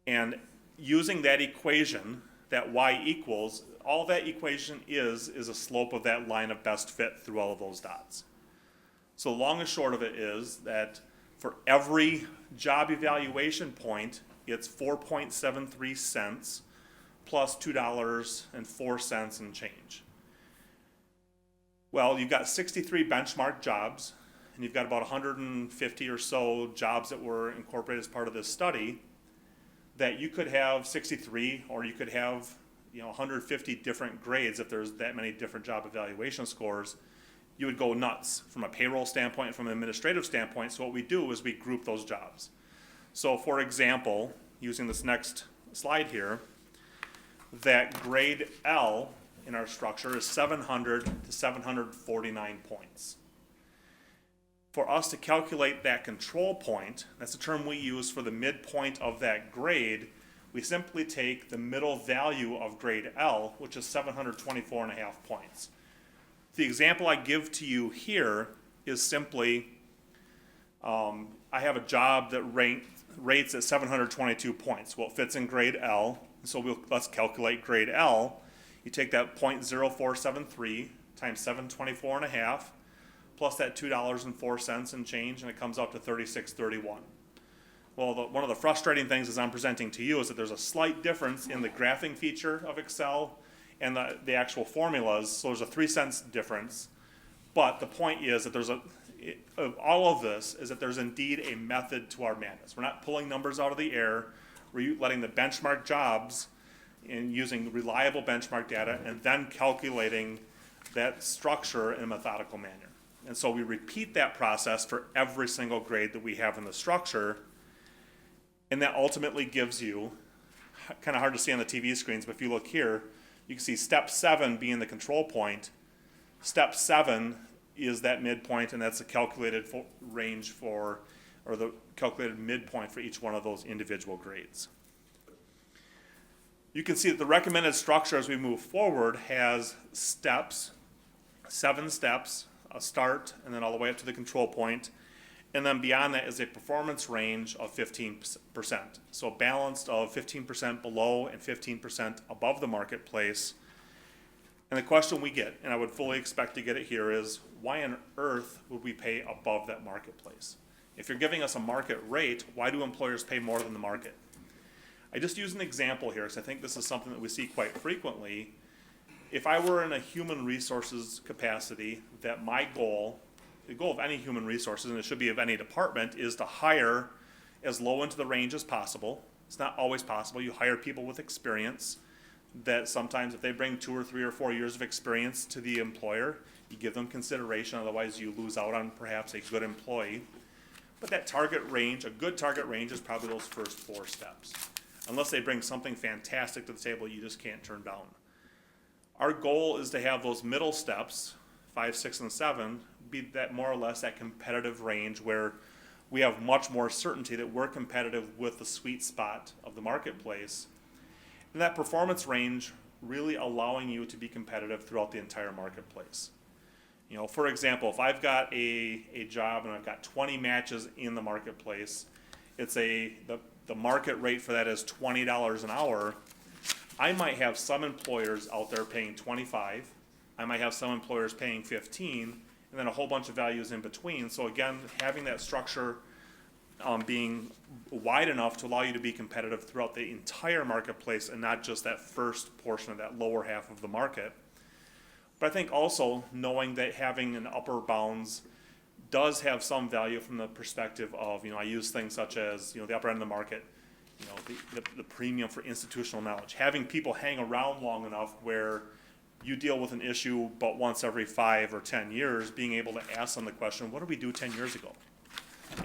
[SPEAKER 9] And using that equation, that y equals, all that equation is a slope of that line of best fit through all of those dots. So long and short of it is that for every job evaluation point, it's 4.73 cents plus $2.04 and change. Well, you've got 63 benchmark jobs, and you've got about 150 or so jobs that were incorporated as part of this study, that you could have 63, or you could have 150 different grades if there's that many different job evaluation scores. You would go nuts from a payroll standpoint and from an administrative standpoint. So what we do is we group those jobs. So for example, using this next slide here, that grade L in our structure is 700 to 749 points. For us to calculate that control point, that's the term we use for the midpoint of that grade, we simply take the middle value of grade L, which is 724.5 points. The example I give to you here is simply, I have a job that rates at 722 points. Well, it fits in grade L, so let's calculate grade L. You take that 0.0473 times 724.5 plus that $2.04 and change, and it comes up to 36.31. Well, one of the frustrating things as I'm presenting to you is that there's a slight difference in the graphing feature of Excel and the actual formulas, so there's a 3 cents difference. But the point is that of all of this is that there's indeed a method to our madness. We're not pulling numbers out of the air. We're letting the benchmark jobs and using reliable benchmark data and then calculating that structure in a methodical manner. And so we repeat that process for every single grade that we have in the structure, and that ultimately gives you, kind of hard to see on the TV screens, but if you look here, you can see step 7 being the control point. Step 7 is that midpoint, and that's the calculated range for, or the calculated midpoint for each one of those individual grades. You can see that the recommended structure as we move forward has steps, 7 steps, a start, and then all the way up to the control point. And then beyond that is a performance range of 15%. So balanced of 15% below and 15% above the marketplace. And the question we get, and I would fully expect to get it here, is why on earth would we pay above that marketplace? If you're giving us a market rate, why do employers pay more than the market? I just use an example here because I think this is something that we see quite frequently. If I were in a human resources capacity, that my goal, the goal of any human resources, and it should be of any department, is to hire as low into the range as possible. It's not always possible. You hire people with experience that sometimes if they bring 2 or 3 or 4 years of experience to the employer, you give them consideration, otherwise you lose out on perhaps a good employee. But that target range, a good target range, is probably those first 4 steps. Unless they bring something fantastic to the table you just can't turn down. Our goal is to have those middle steps, 5, 6, and 7, be that more or less that competitive range where we have much more certainty that we're competitive with the sweet spot of the marketplace. And that performance range really allowing you to be competitive throughout the entire marketplace. You know, for example, if I've got a job and I've got 20 matches in the marketplace, it's the market rate for that is $20 an hour. I might have some employers out there paying 25. I might have some employers paying 15, and then a whole bunch of values in between. So again, having that structure being wide enough to allow you to be competitive throughout the entire marketplace and not just that first portion of that lower half of the market. But I think also knowing that having an upper bounds does have some value from the perspective of, I use things such as, the upper end of the market, the premium for institutional knowledge. Having people hang around long enough where you deal with an issue but once every 5 or 10 years, being able to ask them the question, what did we do 10 years ago?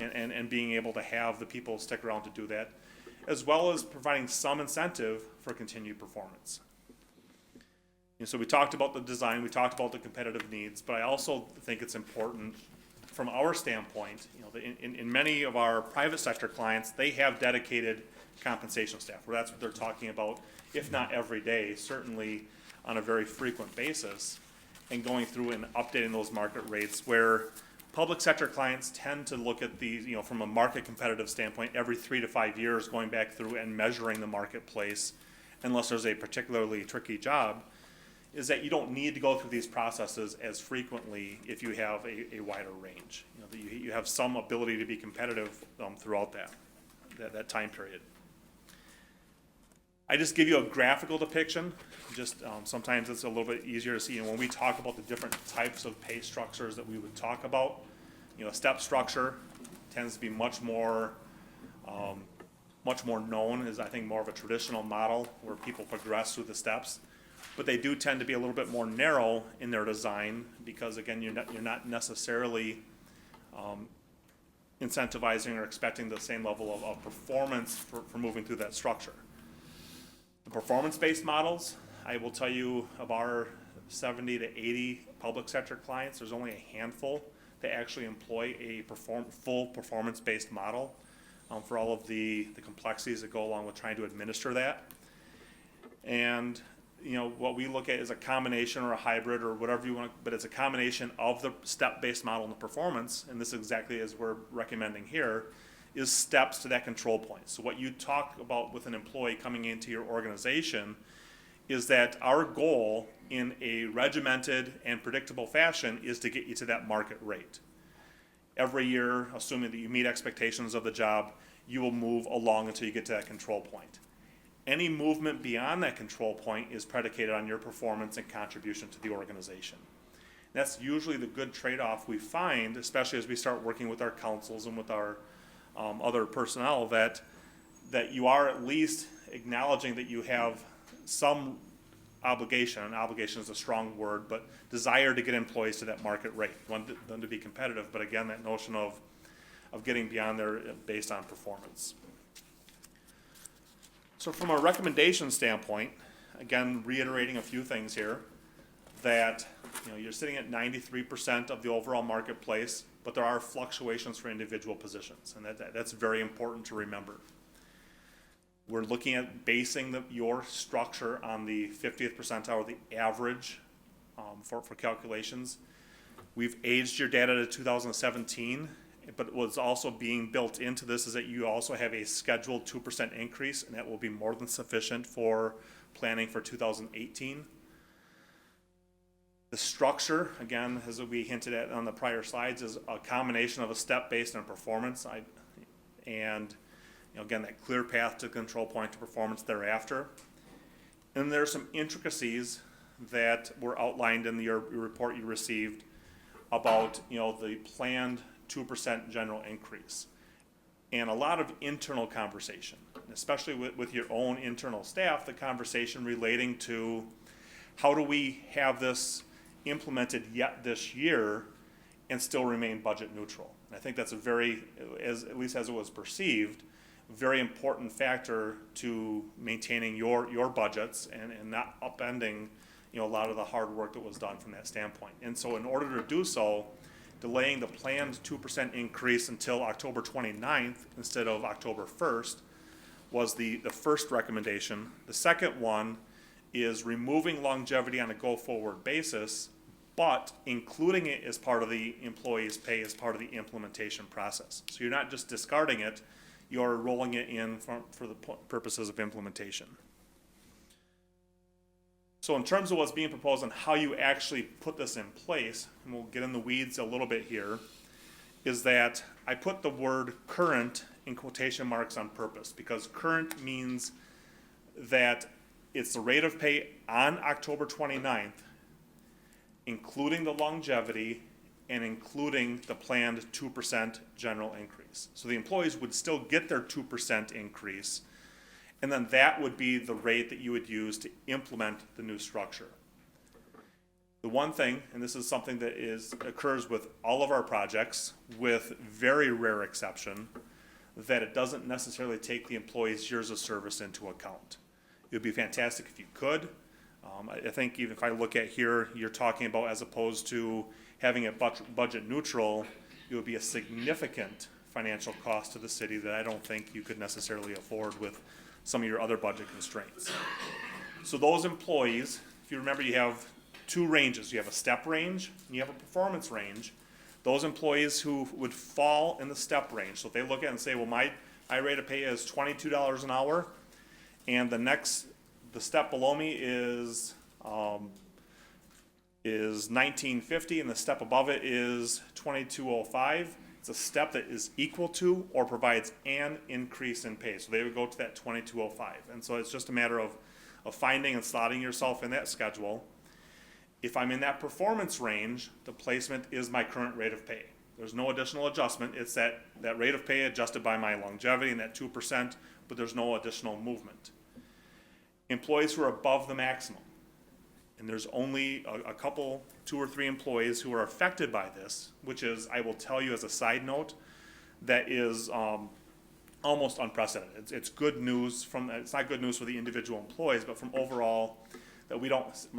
[SPEAKER 9] And being able to have the people stick around to do that, as well as providing some incentive for continued performance. So we talked about the design, we talked about the competitive needs, but I also think it's important from our standpoint, in many of our private sector clients, they have dedicated compensation staff, where that's what they're talking about, if not every day, certainly on a very frequent basis, and going through and updating those market rates, where public sector clients tend to look at these, from a market competitive standpoint, every 3 to 5 years, going back through and measuring the marketplace, unless there's a particularly tricky job, is that you don't need to go through these processes as frequently if you have a wider range. That you have some ability to be competitive throughout that time period. I just give you a graphical depiction. Just sometimes it's a little bit easier to see. When we talk about the different types of pay structures that we would talk about, step structure tends to be much more known as, I think, more of a traditional model where people progress through the steps. But they do tend to be a little bit more narrow in their design because, again, you're not necessarily incentivizing or expecting the same level of performance for moving through that structure. The performance-based models, I will tell you, of our 70 to 80 public sector clients, there's only a handful that actually employ a full performance-based model for all of the complexities that go along with trying to administer that. And what we look at is a combination or a hybrid or whatever you want, but it's a combination of the step-based model and the performance, and this exactly as we're recommending here, is steps to that control point. So what you talk about with an employee coming into your organization is that our goal in a regimented and predictable fashion is to get you to that market rate. Every year, assuming that you meet expectations of the job, you will move along until you get to that control point. Any movement beyond that control point is predicated on your performance and contribution to the organization. That's usually the good trade-off we find, especially as we start working with our councils and with our other personnel, that you are at least acknowledging that you have some obligation, and obligation is a strong word, but desire to get employees to that market rate, want them to be competitive, but again, that notion of getting beyond there based on performance. So from a recommendation standpoint, again, reiterating a few things here, that you're sitting at 93% of the overall marketplace, but there are fluctuations for individual positions, and that's very important to remember. We're looking at basing your structure on the 50th percentile, or the average for calculations. We've aged your data to 2017, but what's also being built into this is that you also have a scheduled 2% increase, and that will be more than sufficient for planning for 2018. The structure, again, as we hinted at on the prior slides, is a combination of a step-based and a performance, and again, that clear path to control point to performance thereafter. And there are some intricacies that were outlined in your report you received about the planned 2% general increase, and a lot of internal conversation, especially with your own internal staff, the conversation relating to how do we have this implemented yet this year and still remain budget neutral. And I think that's a very, at least as it was perceived, very important factor to maintaining your budgets and not upending a lot of the hard work that was done from that standpoint. And so in order to do so, delaying the planned 2% increase until October 29th instead of October 1st was the first recommendation. The second one is removing longevity on a go-forward basis, but including it as part of the employee's pay as part of the implementation process. So you're not just discarding it, you're rolling it in for the purposes of implementation. So in terms of what's being proposed and how you actually put this in place, and we'll get in the weeds a little bit here, is that I put the word current in quotation marks on purpose, because current means that it's the rate of pay on October 29th, including the longevity and including the planned 2% general increase. So the employees would still get their 2% increase, and then that would be the rate that you would use to implement the new structure. The one thing, and this is something that occurs with all of our projects, with very rare exception, that it doesn't necessarily take the employee's years of service into account. It would be fantastic if you could. I think even if I look at here, you're talking about, as opposed to having it budget neutral, it would be a significant financial cost to the city that I don't think you could necessarily afford with some of your other budget constraints. So those employees, if you remember, you have two ranges. You have a step range and you have a performance range. Those employees who would fall in the step range, so if they look at it and say, well, my rate of pay is $22 an hour, and the step below me is $19.50, and the step above it is $22.05. It's a step that is equal to or provides an increase in pay. So they would go to that $22.05. And so it's just a matter of finding and slotting yourself in that schedule. If I'm in that performance range, the placement is my current rate of pay. There's no additional adjustment. It's that rate of pay adjusted by my longevity and that 2%, but there's no additional movement. Employees who are above the maximum, and there's only a couple, 2 or 3 employees who are affected by this, which is, I will tell you as a side note, that is almost unprecedented. It's good news it's not good news for the individual employees, but from overall, that we're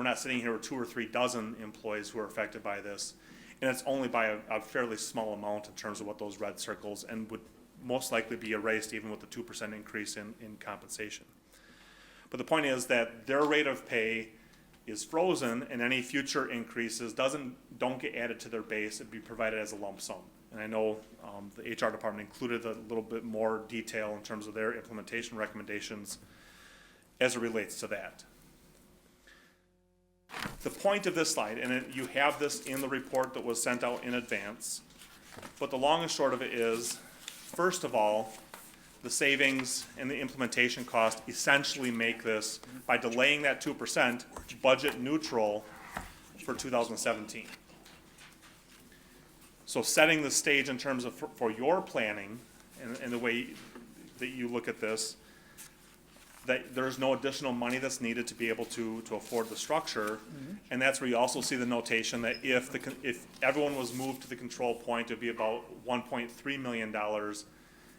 [SPEAKER 9] not sitting here with 2 or 3 dozen employees who are affected by this, and it's only by a fairly small amount in terms of what those red circles, and would most likely be erased even with the 2% increase in compensation. But the point is that their rate of pay is frozen, and any future increases don't get added to their base. It'd be provided as a lump sum. And I know the HR department included a little bit more detail in terms of their implementation recommendations as it relates to that. The point of this slide, and you have this in the report that was sent out in advance, but the long and short of it is, first of all, the savings and the implementation cost essentially make this, by delaying that 2%, budget neutral for 2017. So setting the stage in terms of for your planning and the way that you look at this, that there's no additional money that's needed to be able to afford the structure. And that's where you also see the notation that if everyone was moved to the control point, it'd be about $1.3 million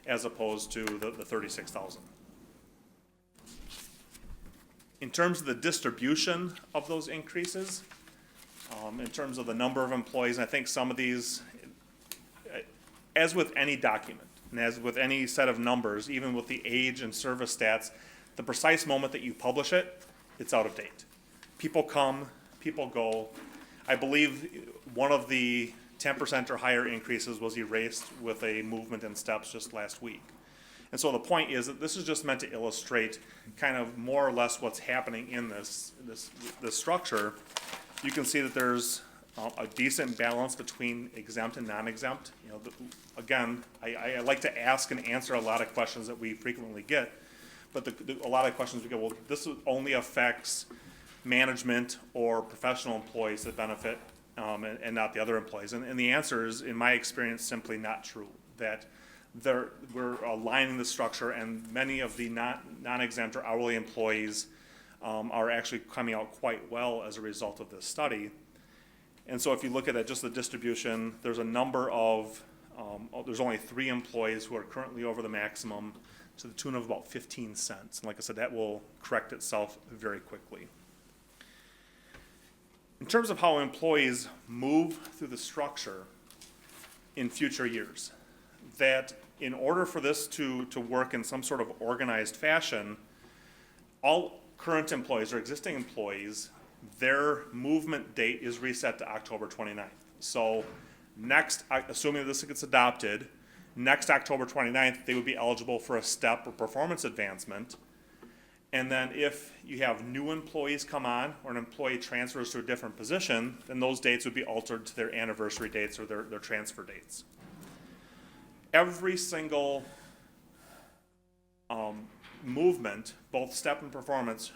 [SPEAKER 9] as opposed to the 36,000. In terms of the distribution of those increases, in terms of the number of employees, I think some of these, as with any document, and as with any set of numbers, even with the age and service stats, the precise moment that you publish it, it's out of date. People come, people go. I believe one of the 10% or higher increases was erased with a movement in steps just last week. And so the point is that this is just meant to illustrate kind of more or less what's happening in this structure. You can see that there's a decent balance between exempt and non-exempt. You know, again, I like to ask and answer a lot of questions that we frequently get, but a lot of questions we get, well, this only affects management or professional employees that benefit, and not the other employees. And the answer is, in my experience, simply not true. That we're aligning the structure, and many of the non-exempt or hourly employees are actually coming out quite well as a result of this study. And so if you look at just the distribution, there's a number of, there's only 3 employees who are currently over the maximum, to the tune of about 15 cents. And like I said, that will correct itself very quickly. In terms of how employees move through the structure in future years, that in order for this to work in some sort of organized fashion, all current employees or existing employees their movement date is reset to October 29th. So next, assuming this gets adopted, next October 29th, they would be eligible for a step or performance advancement. And then if you have new employees come on or an employee transfers to a different position, then those dates would be altered to their anniversary dates or their transfer dates. Every single movement, both step and performance,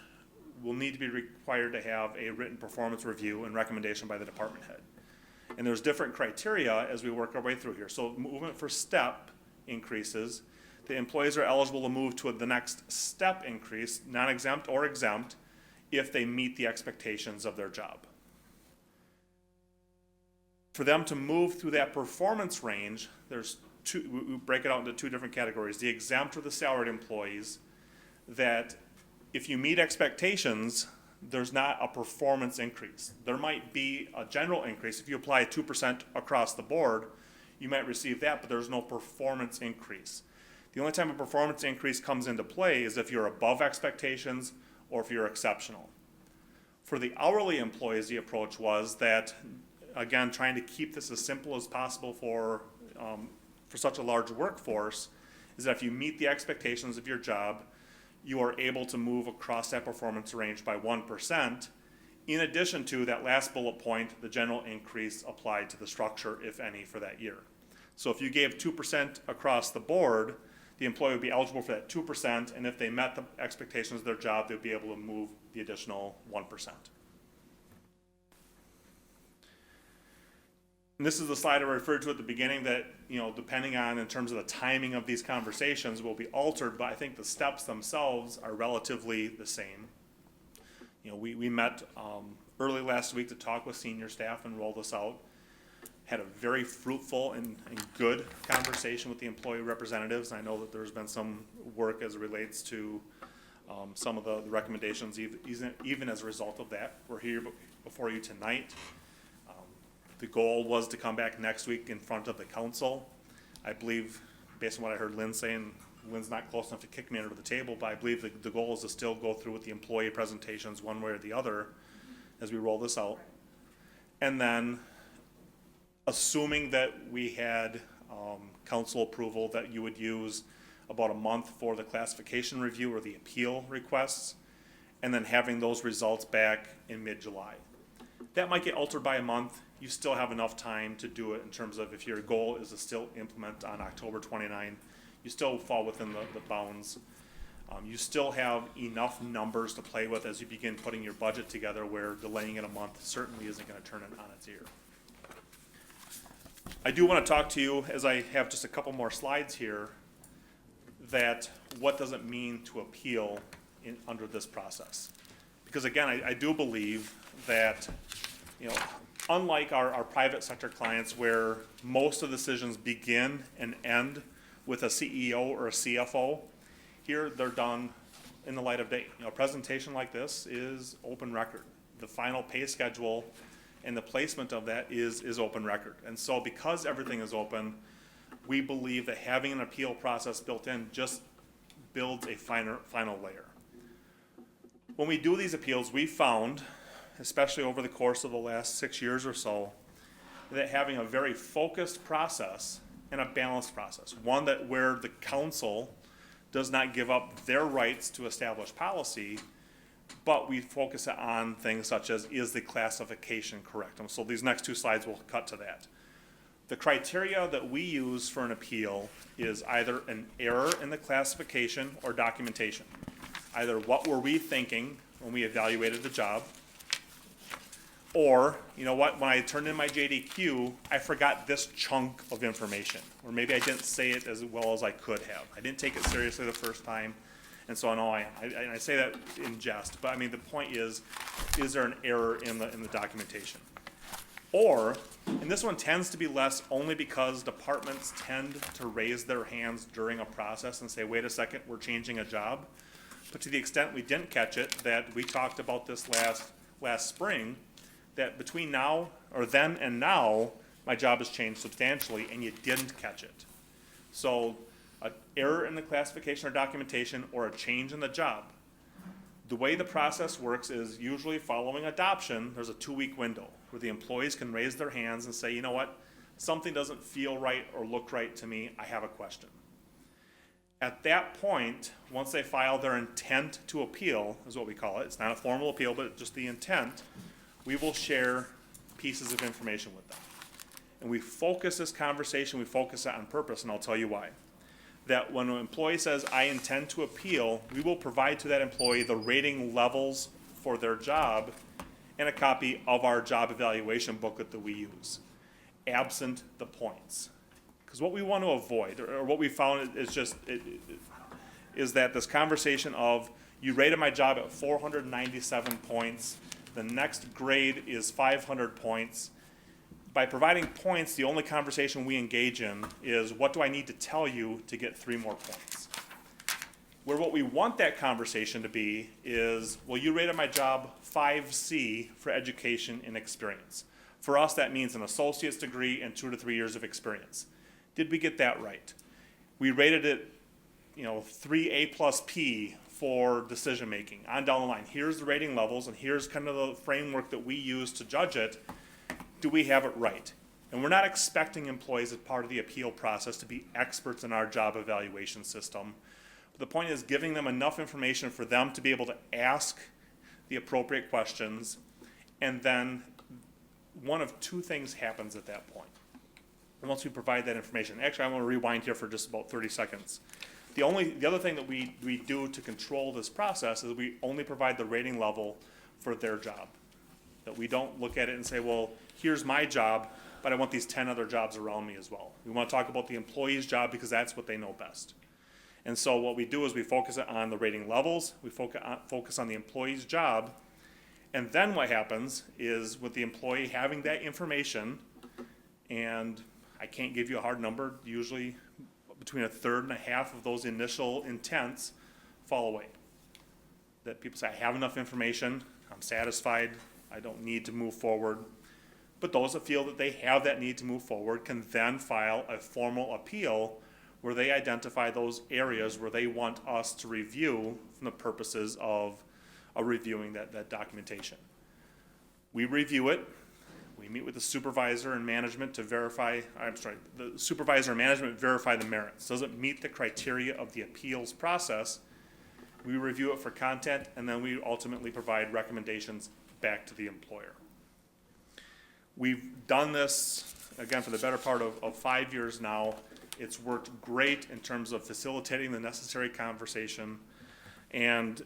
[SPEAKER 9] will need to be required to have a written performance review and recommendation by the department head. And there's different criteria as we work our way through here. So movement for step increases. The employees are eligible to move to the next step increase, non-exempt or exempt, if they meet the expectations of their job. For them to move through that performance range, there's two, we break it out into two different categories. The exempt or the salaried employees, that if you meet expectations, there's not a performance increase. There might be a general increase. If you apply 2% across the board, you might receive that, but there's no performance increase. The only time a performance increase comes into play is if you're above expectations or if you're exceptional. For the hourly employees, the approach was that, again, trying to keep this as simple as possible for such a large workforce, is that if you meet the expectations of your job, you are able to move across that performance range by 1%. In addition to that last bullet point, the general increase applied to the structure, if any, for that year. So if you gave 2% across the board, the employee would be eligible for that 2%, and if they met the expectations of their job, they'd be able to move the additional 1%. And this is the slide I referred to at the beginning that, you know, depending on in terms of the timing of these conversations will be altered, but I think the steps themselves are relatively the same. You know, we met early last week to talk with senior staff and roll this out. Had a very fruitful and good conversation with the employee representatives. I know that there's been some work as it relates to some of the recommendations, even as a result of that. We're here before you tonight. The goal was to come back next week in front of the council. I believe, based on what I heard Lynn saying, Lynn's not close enough to kick me under the table, but I believe the goal is to still go through with the employee presentations one way or the other as we roll this out. And then, assuming that we had council approval, that you would use about a month for the classification review or the appeal requests, and then having those results back in mid-July. That might get altered by a month. You still have enough time to do it in terms of if your goal is to still implement on October 29, you still fall within the bounds. You still have enough numbers to play with as you begin putting your budget together, where delaying it a month certainly isn't going to turn it on its ear. I do want to talk to you, as I have just a couple more slides here, that what does it mean to appeal under this process? Because again, I do believe that, you know, unlike our private sector clients, where most of the decisions begin and end with a CEO or a CFO, here they're done in the light of day. You know, a presentation like this is open record. The final pay schedule and the placement of that is open record. And so because everything is open, we believe that having an appeal process built in just builds a final layer. When we do these appeals, we found, especially over the course of the last 6 years or so, that having a very focused process and a balanced process, one that where the council does not give up their rights to establish policy, but we focus on things such as, is the classification correct? And so these next two slides will cut to that. The criteria that we use for an appeal is either an error in the classification or documentation. Either what were we thinking when we evaluated the job, or, you know what, when I turned in my JDQ, I forgot this chunk of information. Or maybe I didn't say it as well as I could have. I didn't take it seriously the first time. And so I know I say that in jest, but I mean, the point is there an error in the documentation? Or, and this one tends to be less only because departments tend to raise their hands during a process and say, wait a second, we're changing a job. But to the extent we didn't catch it, that we talked about this last spring, that between now, or then and now, my job has changed substantially, and you didn't catch it. So, an error in the classification or documentation, or a change in the job. The way the process works is usually following adoption, there's a 2-week window where the employees can raise their hands and say, you know what, something doesn't feel right or look right to me, I have a question. At that point, once they file their intent to appeal, is what we call it, it's not a formal appeal, but just the intent, we will share pieces of information with them. And we focus this conversation, we focus it on purpose, and I'll tell you why. That when an employee says, I intend to appeal, we will provide to that employee the rating levels for their job and a copy of our job evaluation booklet that we use, absent the points. Because what we want to avoid, or what we found is just, is that this conversation of, you rated my job at 497 points, the next grade is 500 points. By providing points, the only conversation we engage in is, what do I need to tell you to get 3 more points? Where what we want that conversation to be is, well, you rated my job 5C for education and experience. For us, that means an associate's degree and 2 to 3 years of experience. Did we get that right? We rated it, 3A plus P for decision making. On down the line, here's the rating levels, and here's kind of the framework that we use to judge it. Do we have it right? And we're not expecting employees as part of the appeal process to be experts in our job evaluation system. But the point is giving them enough information for them to be able to ask the appropriate questions, and then one of 2 things happens at that point. And once we provide that information, actually I want to rewind here for just about 30 seconds. The other thing that we do to control this process is we only provide the rating level for their job. That we don't look at it and say, well, here's my job, but I want these 10 other jobs around me as well. We want to talk about the employee's job because that's what they know best. And so what we do is we focus it on the rating levels, we focus on the employee's job, and then what happens is with the employee having that information, and I can't give you a hard number, usually between 1/3 and 1/2 of those initial intents fall away. That people say, I have enough information, I'm satisfied, I don't need to move forward. But those that feel that they have that need to move forward can then file a formal appeal where they identify those areas where they want us to review from the purposes of reviewing that documentation. We review it. We meet with the supervisor and management to verify, the supervisor and management verify the merits. Does it meet the criteria of the appeals process? We review it for content, and then we ultimately provide recommendations back to the employer. We've done this, again, for the better part of 5 years now. It's worked great in terms of facilitating the necessary conversation. And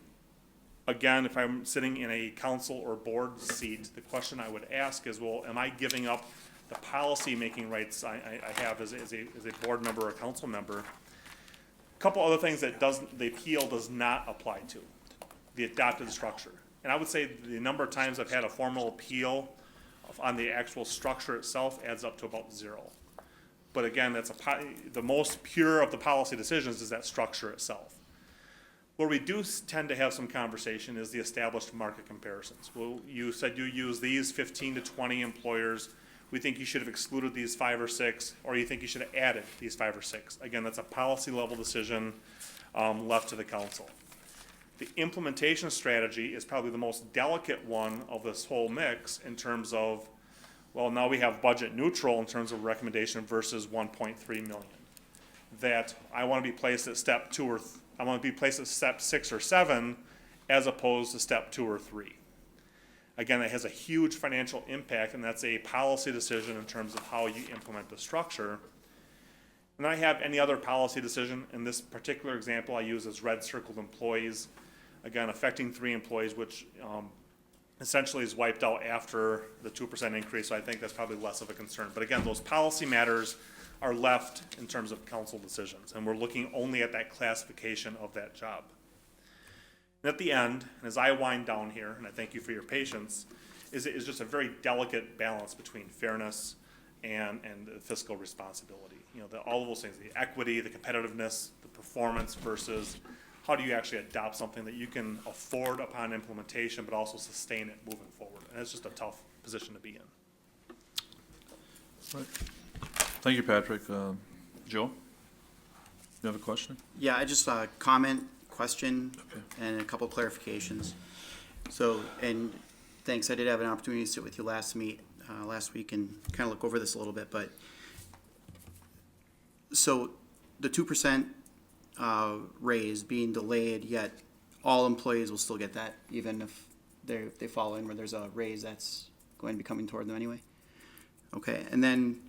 [SPEAKER 9] again, if I'm sitting in a council or board seat, the question I would ask is, well, am I giving up the policy-making rights I have as a board member or a council member? A couple other things that the appeal does not apply to, the adopted structure. And I would say the number of times I've had a formal appeal on the actual structure itself adds up to about 0. But again, that's the most pure of the policy decisions is that structure itself. Where we do tend to have some conversation is the established market comparisons. Well, you said you use these 15 to 20 employers. We think you should have excluded these 5 or 6, or you think you should have added these 5 or 6. Again, that's a policy level decision left to the council. The implementation strategy is probably the most delicate one of this whole mix in terms of, well, now we have budget neutral in terms of recommendation versus 1.3 million. That I want to be placed at step 2 or I want to be placed at step 6 or 7 as opposed to step 2 or 3. Again, it has a huge financial impact, and that's a policy decision in terms of how you implement the structure. And then I have any other policy decision. In this particular example, I use as red circled employees. Again, affecting 3 employees, which essentially is wiped out after the 2% increase, so I think that's probably less of a concern. But again, those policy matters are left in terms of council decisions, and we're looking only at that classification of that job. And at the end, and as I wind down here, and I thank you for your patience, is just a very delicate balance between fairness and fiscal responsibility. All of those things, the equity, the competitiveness, the performance versus how do you actually adopt something that you can afford upon implementation, but also sustain it moving forward. And it's just a tough position to be in.
[SPEAKER 2] Right. Thank you, Patrick. Joe, you have a question?
[SPEAKER 4] Yeah, I just question and a couple clarifications. So, and thanks, I did have an opportunity to sit with you last week and kind of look over this a little bit, but so the 2% raise being delayed, yet all employees will still get that, even if they fall in where there's a raise that's going to be coming toward them anyway? Okay, and then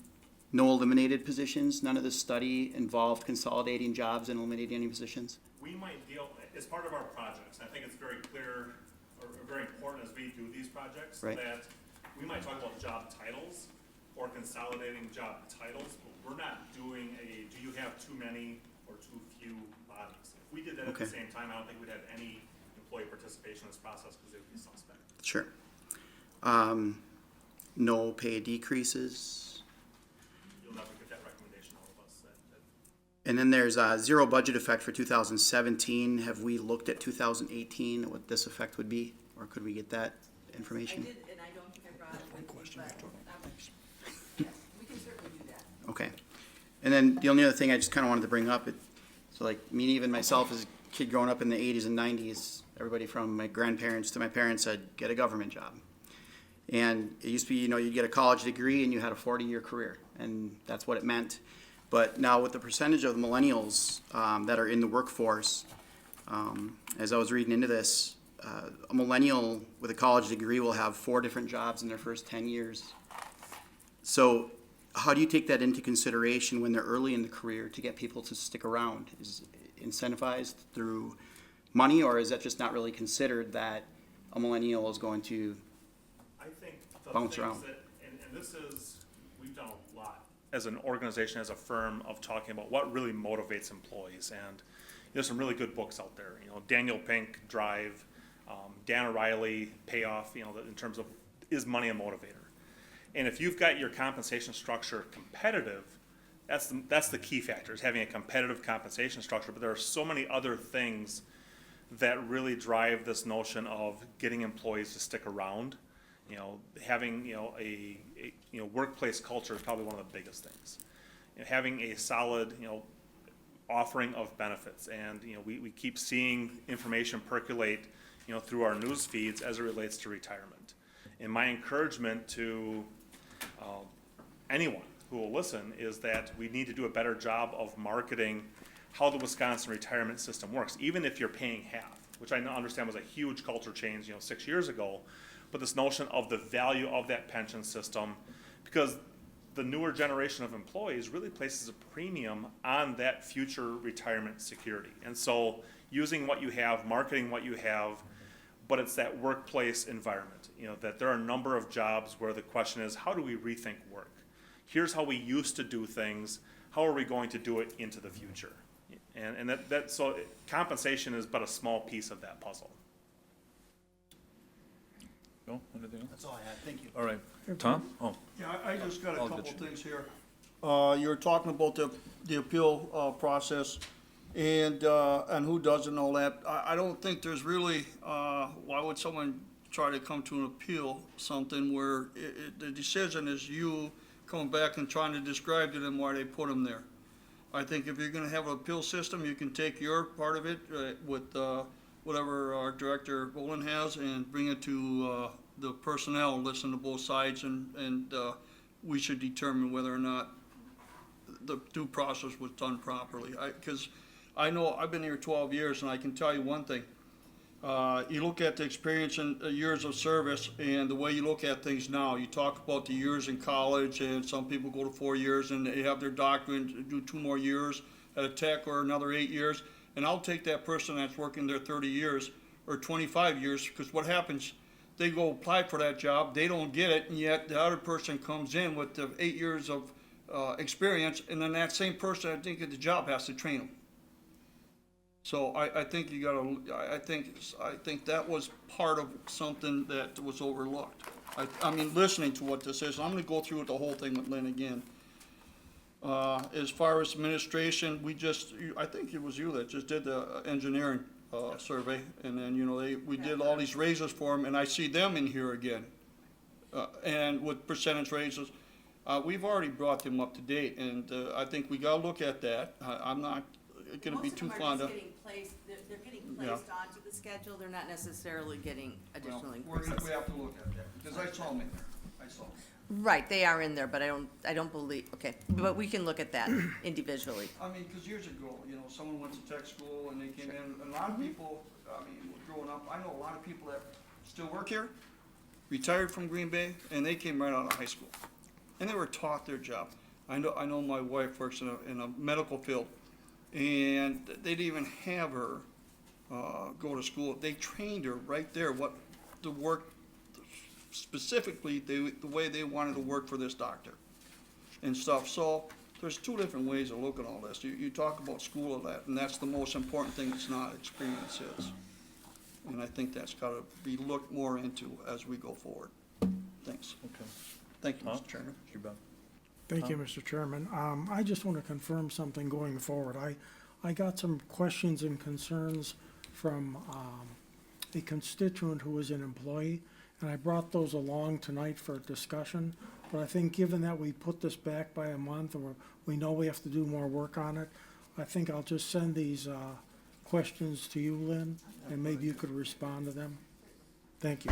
[SPEAKER 4] no eliminated positions? None of this study involved consolidating jobs and eliminating any positions?
[SPEAKER 9] We might deal, as part of our projects, and I think it's very clear, or very important as we do these projects,
[SPEAKER 4] Right.
[SPEAKER 9] that we might talk about job titles or consolidating job titles, but we're not doing do you have too many or too few bodies? If we did that at the
[SPEAKER 4] Okay.
[SPEAKER 9] same time, I don't think we'd have any employee participation in this process because it would be suspect.
[SPEAKER 4] Sure. No pay decreases?
[SPEAKER 9] You'll never get that recommendation out of us.
[SPEAKER 4] And then there's a zero budget effect for 2017. Have we looked at 2018, what this effect would be? Or could we get that information?
[SPEAKER 5] I did, and I don't think I brought it with me, but, yes, we can certainly do that.
[SPEAKER 4] Okay. And then the only other thing I just kind of wanted to bring up, so like me, even myself as a kid growing up in the 80s and 90s, everybody from my grandparents to my parents said, get a government job. And it used to be, you'd get a college degree and you had a 40-year career, and that's what it meant. But now with the percentage of the millennials that are in the workforce, as I was reading into this, a millennial with a college degree will have 4 different jobs in their first 10 years. So how do you take that into consideration when they're early in the career to get people to stick around? Is it incentivized through money, or is that just not really considered that a millennial is going to
[SPEAKER 9] I think the
[SPEAKER 4] bounce
[SPEAKER 9] things
[SPEAKER 4] around?
[SPEAKER 9] that, and this is, we've done a lot as an organization, as a firm, of talking about what really motivates employees. And there's some really good books out there. Daniel Pink, Drive, Dan O'Reilly, Payoff, in terms of, is money a motivator? And if you've got your compensation structure competitive, that's the key factor, is having a competitive compensation structure. But there are so many other things that really drive this notion of getting employees to stick around. Having a workplace culture is probably one of the biggest things. Having a solid offering of benefits, and we keep seeing information percolate through our news feeds as it relates to retirement. And my encouragement to anyone who will listen is that we need to do a better job of marketing how the Wisconsin retirement system works, even if you're paying half, which I understand was a huge culture change 6 years ago. But this notion of the value of that pension system, because the newer generation of employees really places a premium on that future retirement security. And so using what you have, marketing what you have, but it's that workplace environment, that there are a number of jobs where the question is, how do we rethink work? Here's how we used to do things. How are we going to do it into the future? And so compensation is but a small piece of that puzzle.
[SPEAKER 2] Bill, anything else?
[SPEAKER 7] That's all I had, thank you.
[SPEAKER 2] All right. Tom? Oh,
[SPEAKER 7] Yeah, I just got a
[SPEAKER 2] I'll
[SPEAKER 7] couple
[SPEAKER 2] get you.
[SPEAKER 7] things here. You're talking about the appeal process and who doesn't know that. I don't think there's really, why would someone try to come to an appeal, something where the decision is you coming back and trying to describe to them why they put them there. I think if you're gonna have an appeal system, you can take your part of it with whatever our Director Bolin has and bring it to the personnel, listen to both sides, and we should determine whether or not the due process was done properly. Because I know, I've been here 12 years, and I can tell you one thing. You look at the experience and years of service and the way you look at things now. You talk about the years in college, and some people go to 4 years and they have their doctorate and do 2 more years at a tech, or another 8 years. And I'll take that person that's working there 30 years or 25 years, because what happens, they go apply for that job, they don't get it, and yet the other person comes in with the 8 years of experience, and then that same person, I think, at the job has to train them. So I think you gotta, I think that was part of something that was overlooked. I mean, listening to what this is, I'm gonna go through the whole thing with Lynn again. As far as administration, I think it was you that just did the engineering survey, and then, we did all these raises for them, and I see them in here again. And with percentage raises, we've already brought them up to date, and I think we gotta look at that. I'm not gonna be too fond of.
[SPEAKER 5] They're getting placed onto the schedule, they're not necessarily getting additional
[SPEAKER 7] Well,
[SPEAKER 5] increases.
[SPEAKER 7] we have to look at that, because I saw them in there, I saw them.
[SPEAKER 5] Right, they are in there, but I don't believe, okay, but we can look at that individually.
[SPEAKER 7] I mean, because years ago, someone went to tech school and they came in, and a lot of people, growing up, I know a lot of people that still work here, retired from Green Bay, and they came right out of high school. And they were taught their job. I know my wife works in a medical field, and they didn't even have her, go to school. They trained her right there, what to work, specifically, the way they wanted to work for this doctor and stuff. So there's two different ways of looking at all this. You talk about school of that, and that's the most important thing. It's not, experience is. And I think that's gotta be looked more into as we go forward. Thanks.
[SPEAKER 2] Okay.
[SPEAKER 7] Thank you,
[SPEAKER 2] Huh?
[SPEAKER 7] Mr. Chairman.
[SPEAKER 2] You bet.
[SPEAKER 3] Thank you, Mr. Chairman. I just want to confirm something going forward. I got some questions and concerns from a constituent who was an employee, and I brought those along tonight for discussion. But I think given that we put this back by a month, or we know we have to do more work on it, I think I'll just send these questions to you, Lynn, and maybe you could respond to them. Thank you.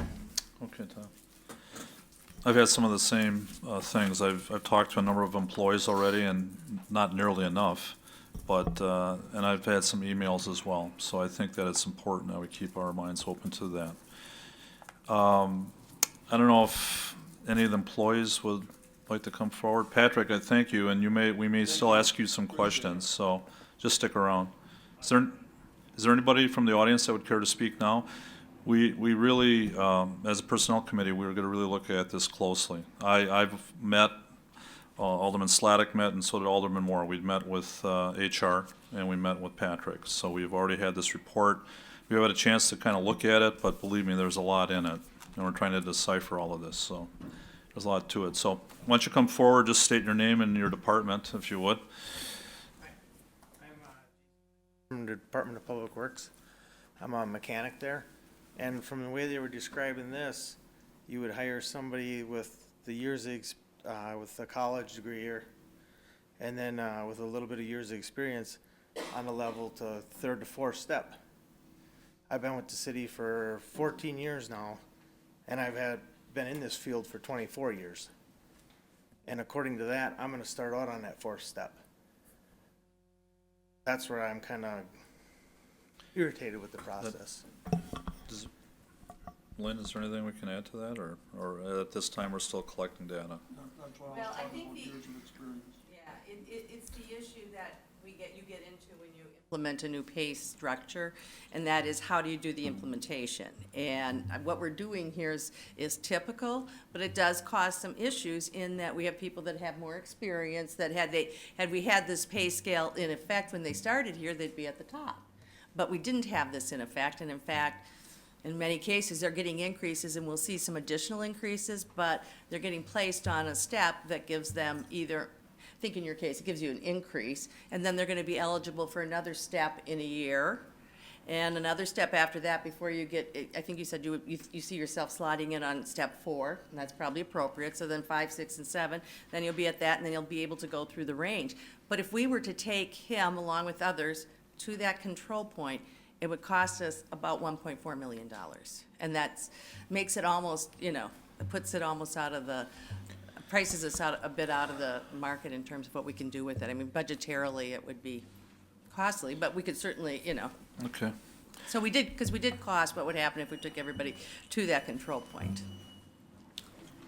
[SPEAKER 2] Okay, Tom. I've had some of the same things. I've talked to a number of employees already, and not nearly enough, but, and I've had some emails as well. So I think that it's important that we keep our minds open to that. I don't know if any of the employees would like to come forward. Patrick, I thank you, and we may still ask you some questions, so just stick around. Is there anybody from the audience that would care to speak now? We really, as a personnel committee, we're gonna really look at this closely. I've met, Alderman Sladek met, and so did Alderman Moore. We'd met with HR, and we met with Patrick. So we've already had this report. We've had a chance to kind of look at it, but believe me, there's a lot in it. And we're trying to decipher all of this, so there's a lot to it. So why don't you come forward, just state your name and your department, if you would.
[SPEAKER 10] I'm from the Department of Public Works. I'm a mechanic there. And from the way they were describing this, you would hire somebody with the years of, with a college degree here, and then with a little bit of years of experience on the level to third to fourth step. I've been with the city for 14 years now, and I've been in this field for 24 years. And according to that, I'm gonna start out on that fourth step. That's where I'm kinda irritated with the process.
[SPEAKER 2] Lynn, is there anything we can add to that, or at this time, we're still collecting data?
[SPEAKER 7] That's why I was
[SPEAKER 5] Well, I
[SPEAKER 7] talking
[SPEAKER 5] think
[SPEAKER 7] about
[SPEAKER 5] the-
[SPEAKER 7] years of experience.
[SPEAKER 5] Yeah, it's the issue that you get into when you implement a new pay structure, and that is how do you do the implementation? And what we're doing here is typical, but it does cause some issues in that we have people that have more experience, that had we had this pay scale in effect when they started here, they'd be at the top. But we didn't have this in effect, and in fact, in many cases, they're getting increases, and we'll see some additional increases, but they're getting placed on a step that gives them either, I think in your case, it gives you an increase, and then they're gonna be eligible for another step in a year, and another step after that before you get, I think you said you see yourself slotting in on step 4, and that's probably appropriate, so then 5, 6, and 7, then you'll be at that, and then you'll be able to go through the range. But if we were to take him, along with others, to that control point, it would cost us about $1.4 million. And that's, makes it almost, it puts it almost out of the, prices us out, a bit out of the market in terms of what we can do with it. I mean, budgetarily, it would be costly, but we could certainly,
[SPEAKER 2] Okay.
[SPEAKER 5] So we did, because we did cost what would happen if we took everybody to that control point.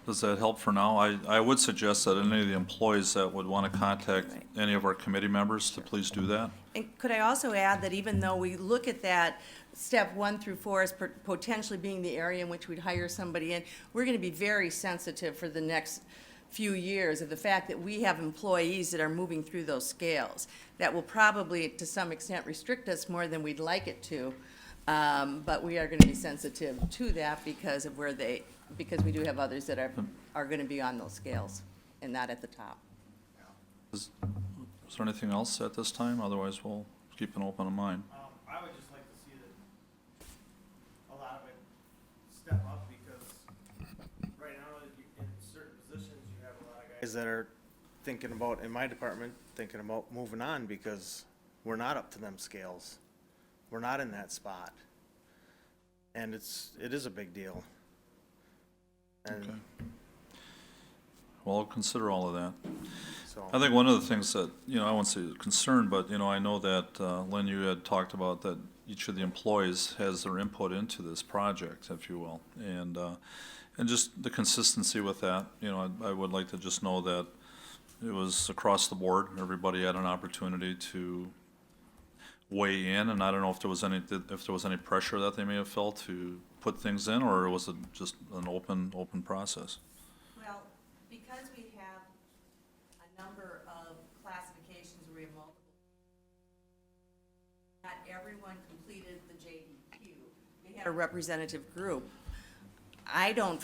[SPEAKER 2] Does that help for now? I would suggest that any of the employees that would want to contact
[SPEAKER 5] Right.
[SPEAKER 2] any of our committee members to please do that.
[SPEAKER 5] And could I also add that even though we look at that step 1 through 4 as potentially being the area in which we'd hire somebody in, we're gonna be very sensitive for the next few years of the fact that we have employees that are moving through those scales. That will probably, to some extent, restrict us more than we'd like it to. But we are gonna be sensitive to that because of because we do have others that are gonna be on those scales and not at the top.
[SPEAKER 2] Is there anything else at this time? Otherwise, we'll keep an open mind.
[SPEAKER 10] I would just like to see that a lot of it step up, because right now, in certain positions, you have a lot of guys that are thinking about, in my department, thinking about moving on because we're not up to them scales. we're not in that spot. And it is a big deal. And
[SPEAKER 2] Okay. Well, I'll consider all of that.
[SPEAKER 10] so.
[SPEAKER 2] I think one of the things that, I won't say concern, but, I know that, Lynn, you had talked about that each of the employees has their input into this project, if you will. And just the consistency with that, I would like to just know that it was across the board. Everybody had an opportunity to weigh in, and I don't know if there was any pressure that they may have felt to put things in, or was it just an open process?
[SPEAKER 5] Well, because we have a number of classifications where we have multiple, not everyone completed the JDQ. We had a representative group. I don't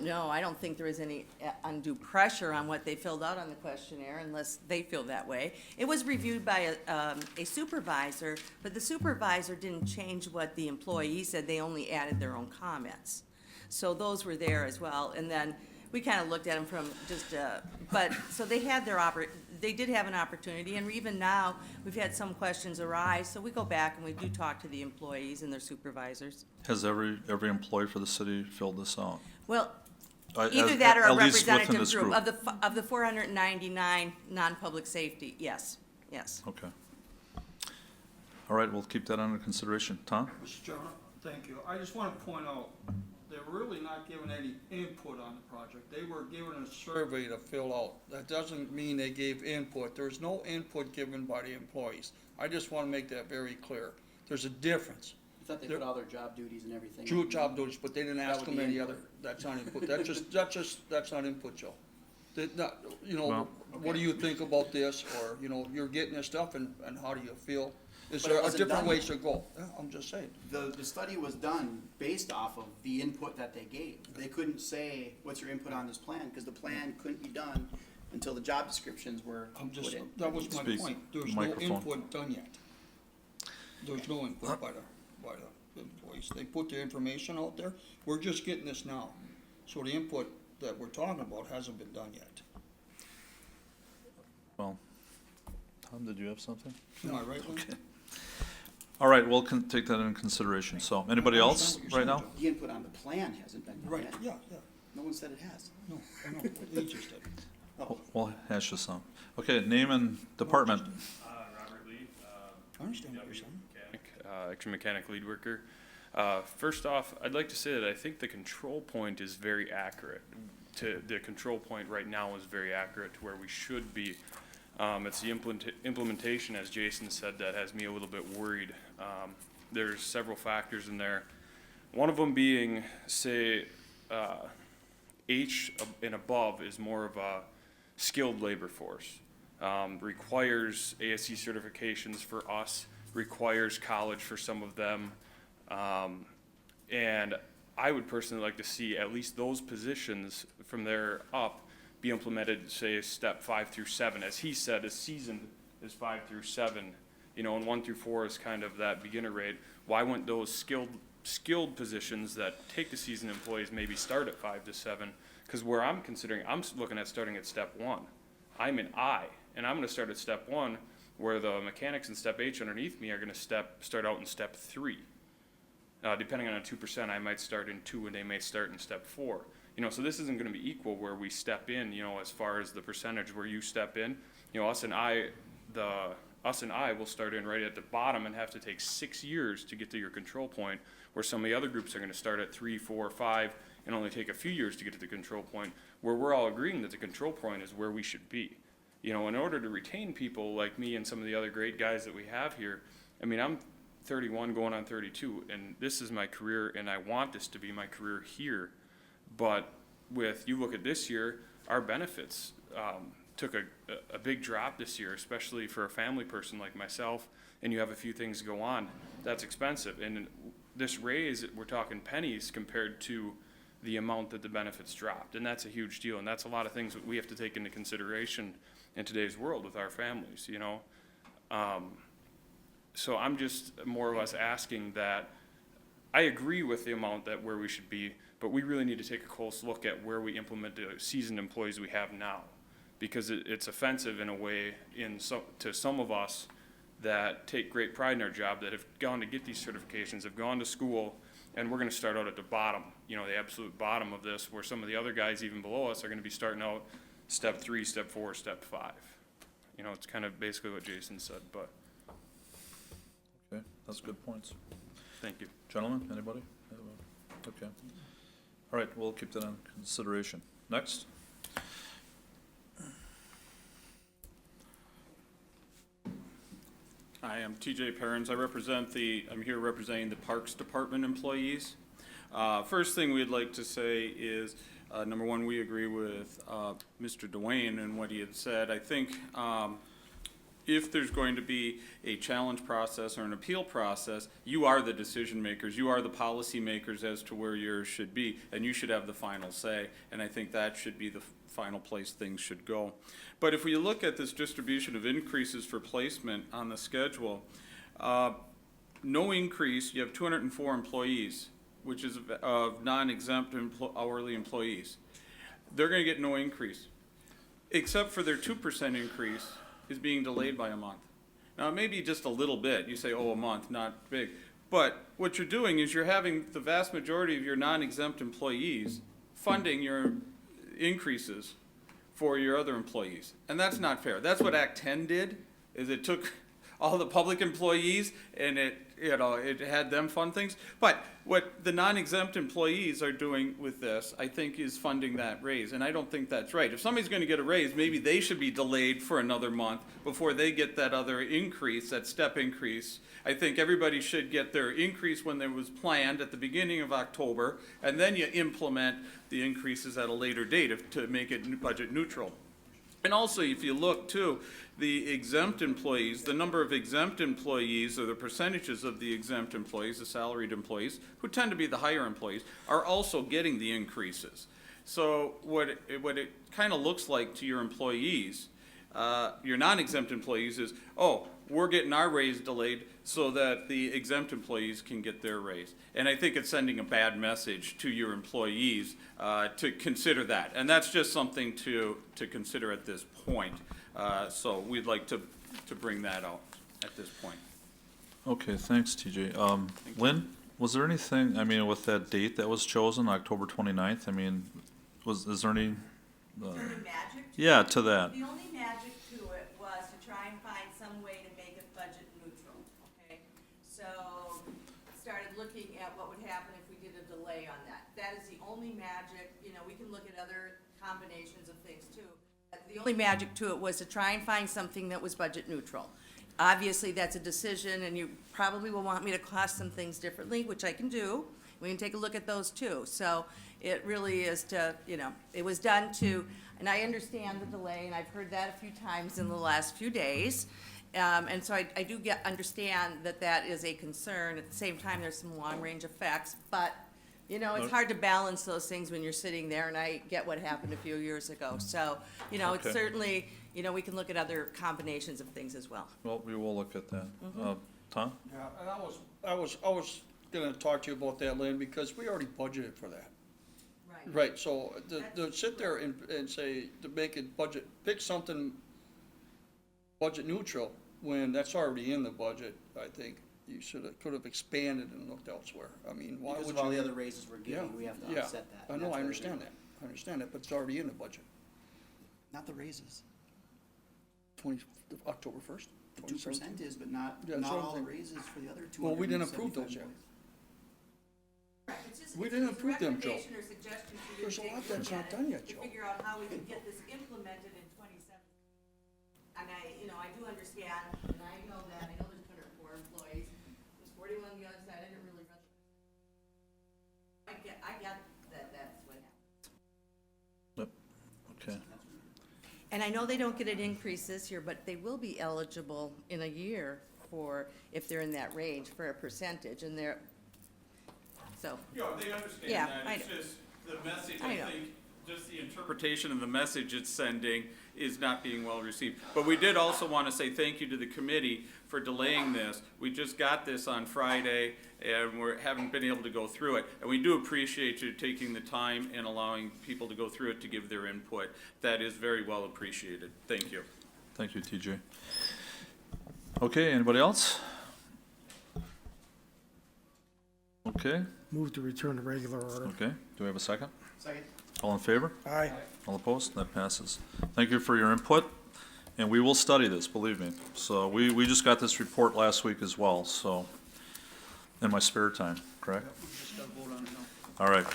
[SPEAKER 5] know. I don't think there is any undue pressure on what they filled out on the questionnaire unless they feel that way. It was reviewed by a supervisor, but the supervisor didn't change what the employee said. They only added their own comments. So those were there as well. And then we kind of looked at them from just, so they had they did have an opportunity, and even now, we've had some questions arise, so we go back and we do talk to the employees and their supervisors.
[SPEAKER 2] Has every employee for the city filled this out?
[SPEAKER 5] Well,
[SPEAKER 2] Either
[SPEAKER 5] either that or a
[SPEAKER 2] at least within
[SPEAKER 5] representative
[SPEAKER 2] this
[SPEAKER 5] group. Of the 499 non-public safety, yes.
[SPEAKER 2] Okay. All right, we'll keep that under consideration. Tom?
[SPEAKER 7] Mr. Chairman, thank you. I just want to point out, they're really not giving any input on the project. They were given a survey to fill out. That doesn't mean they gave input. There's no input given by the employees. I just want to make that very clear. There's a difference.
[SPEAKER 4] I thought they put all their job duties and everything.
[SPEAKER 7] True job duties, but they didn't ask
[SPEAKER 4] would
[SPEAKER 7] them
[SPEAKER 4] be
[SPEAKER 7] any
[SPEAKER 4] input.
[SPEAKER 7] other, that's not input. That's not input, Joe. That not,
[SPEAKER 2] Well-
[SPEAKER 7] what do you think about this, or, you're getting this stuff, and how do you feel? Is
[SPEAKER 4] But it
[SPEAKER 7] there a
[SPEAKER 4] wasn't
[SPEAKER 7] different
[SPEAKER 4] done.
[SPEAKER 7] ways to go? Yeah, I'm just saying.
[SPEAKER 4] The study was done based off of the input that they gave. They couldn't say, what's your input on this plan? Because the plan couldn't be done until the job descriptions were put in.
[SPEAKER 7] That was my
[SPEAKER 2] Speak.
[SPEAKER 7] point. There's no
[SPEAKER 2] Microphone.
[SPEAKER 7] input done yet. There's no input by the employees. They put their information out there. We're just getting this now. So the input that we're talking about hasn't been done yet.
[SPEAKER 2] Well, Tom, did you have something?
[SPEAKER 7] Am I right, Lynn?
[SPEAKER 2] Okay. All right, we'll take that into consideration. So, anybody
[SPEAKER 7] I
[SPEAKER 2] else
[SPEAKER 7] understand what you're
[SPEAKER 2] right now?
[SPEAKER 7] saying,
[SPEAKER 4] The input on the plan hasn't been done
[SPEAKER 7] Right,
[SPEAKER 4] yet.
[SPEAKER 7] yeah.
[SPEAKER 4] No one said it has.
[SPEAKER 7] No, I know. They just did.
[SPEAKER 4] Oh,
[SPEAKER 2] We'll hash this out. Okay, name and department.
[SPEAKER 11] Robert Lee,
[SPEAKER 7] I understand what you're saying.
[SPEAKER 11] mechanic, action mechanic lead worker. First off, I'd like to say that I think the control point is very accurate. The control point right now is very accurate to where we should be. It's the implementation, as Jason said, that has me a little bit worried. There's several factors in there. One of them being, say, H and above is more of a skilled labor force. Requires ASC certifications for us, requires college for some of them. And I would personally like to see at least those positions from there up be implemented, say, step 5 through 7. As he said, a season is 5 through 7, and 1 through 4 is kind of that beginner rate. Why wouldn't those skilled positions that take the seasoned employees maybe start at 5 to 7? Because where I'm looking at starting at step 1. I'm an I, and I'm going to start at step 1, where the mechanics in step H underneath me are going to start out in step 3. Depending on a 2%, I might start in 2, and they may start in step 4. So this isn't going to be equal where we step in, as far as the percentage where you step in. Us and I will start in right at the bottom and have to take 6 years to get to your control point, where some of the other groups are going to start at 3, 4, 5, and only take a few years to get to the control point, where we're all agreeing that the control point is where we should be. In order to retain people like me and some of the other great guys that we have here, I'm 31 going on 32, and this is my career, and I want this to be my career here. But you look at this year, our benefits took a big drop this year, especially for a family person like myself, and you have a few things go on. That's expensive. And this raise, we're talking pennies compared to the amount that the benefits dropped. And that's a huge deal. And that's a lot of things that we have to take into consideration in today's world with our families, So I'm just more or less asking that I agree with the amount that where we should be, but we really need to take a close look at where we implement the seasoned employees we have now. Because it's offensive in a way to some of us that take great pride in our job, that have gone to get these certifications, have gone to school, and we're gonna start out at the bottom, you know, the absolute bottom of this, where some of the other guys even below us are gonna be starting out step 3, step 4, step 5. You know, it's kind of basically what Jason said, but,
[SPEAKER 2] Okay, that's good points.
[SPEAKER 11] thank you.
[SPEAKER 2] Gentlemen, anybody? Okay. All right, we'll keep that on consideration. Next?
[SPEAKER 12] Hi, I'm TJ Perrins. I'm here representing the Parks Department employees. First thing we'd like to say is, number one, we agree with Mr. Dwayne and what he had said. I think if there's going to be a challenge process or an appeal process, you are the decision makers, you are the policy makers as to where yours should be, and you should have the final say. And I think that should be the final place things should go. But if we look at this distribution of increases for placement on the schedule, no increase, you have 204 employees, which is of non-exempt hourly employees. They're gonna get no increase, except for their 2% increase is being delayed by a month. Now, it may be just a little bit. You say, oh, a month, not big. But what you're doing is you're having the vast majority of your non-exempt employees funding your increases for your other employees. And that's not fair. That's what Act 10 did, is it took all the public employees and it had them fund things. But what the non-exempt employees are doing with this, I think, is funding that raise. And I don't think that's right. If somebody's going to get a raise, maybe they should be delayed for another month before they get that other increase, that step increase. I think everybody should get their increase when there was planned at the beginning of October, and then you implement the increases at a later date to make it budget neutral. And also, if you look too, the exempt employees, the number of exempt employees, or the percentages of the exempt employees, the salaried employees, who tend to be the higher employees, are also getting the increases. So what it kind of looks like to your employees, your non-exempt employees, is, oh, we're getting our raise delayed so that the exempt employees can get their raise. And I think it's sending a bad message to your employees to consider that. And that's just something to consider at this point. So we'd like to bring that out at this point.
[SPEAKER 2] Okay, thanks, TJ. Lynn, was there anything, I mean, with that date that was chosen, October 29th, I mean, is there any?
[SPEAKER 5] Any magic?
[SPEAKER 2] Yeah, to that.
[SPEAKER 5] The only magic to it was to try and find some way to make it budget neutral, okay? So, started looking at what would happen if we did a delay on that. That is the only magic. You know, we can look at other combinations of things too. But the only magic to it was to try and find something that was budget neutral. Obviously, that's a decision, and you probably will want me to cost some things differently, which I can do. We can take a look at those too. So it really is to, you know, it was done to, and I understand the delay, and I've heard that a few times in the last few days. And so I do understand that that is a concern. At the same time, there's some long-range effects, but, you know, it's hard to balance those things when you're sitting there, and I get what happened a few years ago. So, you know, it's
[SPEAKER 2] Okay.
[SPEAKER 5] certainly, you know, we can look at other combinations of things as well.
[SPEAKER 2] Well, we will look at that. Tom?
[SPEAKER 7] Yeah, and I was gonna talk to you about that, Lynn, because we already budgeted for that. Right, so to sit there and say, to make it budget, pick something budget neutral, when that's already in the budget, I think you could have expanded and looked elsewhere. I mean, why would you?
[SPEAKER 4] Because of all the other raises we're
[SPEAKER 7] Yeah,
[SPEAKER 4] giving, we have to
[SPEAKER 7] yeah.
[SPEAKER 4] offset that.
[SPEAKER 7] I
[SPEAKER 4] and
[SPEAKER 7] know,
[SPEAKER 4] that's
[SPEAKER 7] I
[SPEAKER 4] why
[SPEAKER 7] understand that, but it's already in the budget.
[SPEAKER 4] Not the raises.
[SPEAKER 7] October 1st?
[SPEAKER 4] The 2% is, but not
[SPEAKER 7] Yeah, that's what I'm
[SPEAKER 4] all the
[SPEAKER 7] saying.
[SPEAKER 4] raises for the other 275.
[SPEAKER 7] Well, we didn't approve those yet. We didn't approve them, Joe.
[SPEAKER 5] It's a recommendation or suggestion for you
[SPEAKER 7] There's
[SPEAKER 5] to
[SPEAKER 7] a
[SPEAKER 5] take
[SPEAKER 7] lot
[SPEAKER 5] a
[SPEAKER 7] that's
[SPEAKER 5] look
[SPEAKER 7] not
[SPEAKER 5] at
[SPEAKER 7] done
[SPEAKER 5] it,
[SPEAKER 7] yet,
[SPEAKER 5] to
[SPEAKER 7] Joe.
[SPEAKER 5] figure out how we can get this implemented in 27. And I do understand, and I know that, I know there's 104 employees, there's 41 on the other side, I didn't really run. I get that that's what happened.
[SPEAKER 2] Yep. Okay.
[SPEAKER 5] And I know they don't get an increase this year, but they will be eligible in a year for, if they're in that range, for a percentage, and they're, so.
[SPEAKER 12] Yeah, they understand
[SPEAKER 5] Yeah,
[SPEAKER 12] that.
[SPEAKER 5] I
[SPEAKER 12] It's
[SPEAKER 5] know.
[SPEAKER 12] just the message,
[SPEAKER 5] I
[SPEAKER 12] I
[SPEAKER 5] know.
[SPEAKER 12] think, just the interpretation of the message it's sending is not being well received. But we did also want to say thank you to the committee for delaying this. We just got this on Friday, and we haven't been able to go through it. And we do appreciate you taking the time and allowing people to go through it to give their input. That is very well appreciated. Thank you.
[SPEAKER 2] Thank you, TJ. Okay, anybody else? Okay,
[SPEAKER 3] Move to return to regular order.
[SPEAKER 2] okay. Do we have a second?
[SPEAKER 4] Second.
[SPEAKER 2] All in favor?
[SPEAKER 3] Aye.
[SPEAKER 2] All opposed? That passes. Thank you for your input, and we will study this, believe me. So we just got this report last week as well, so, in my spare time, correct?
[SPEAKER 7] We just gotta vote on it now.
[SPEAKER 2] All right.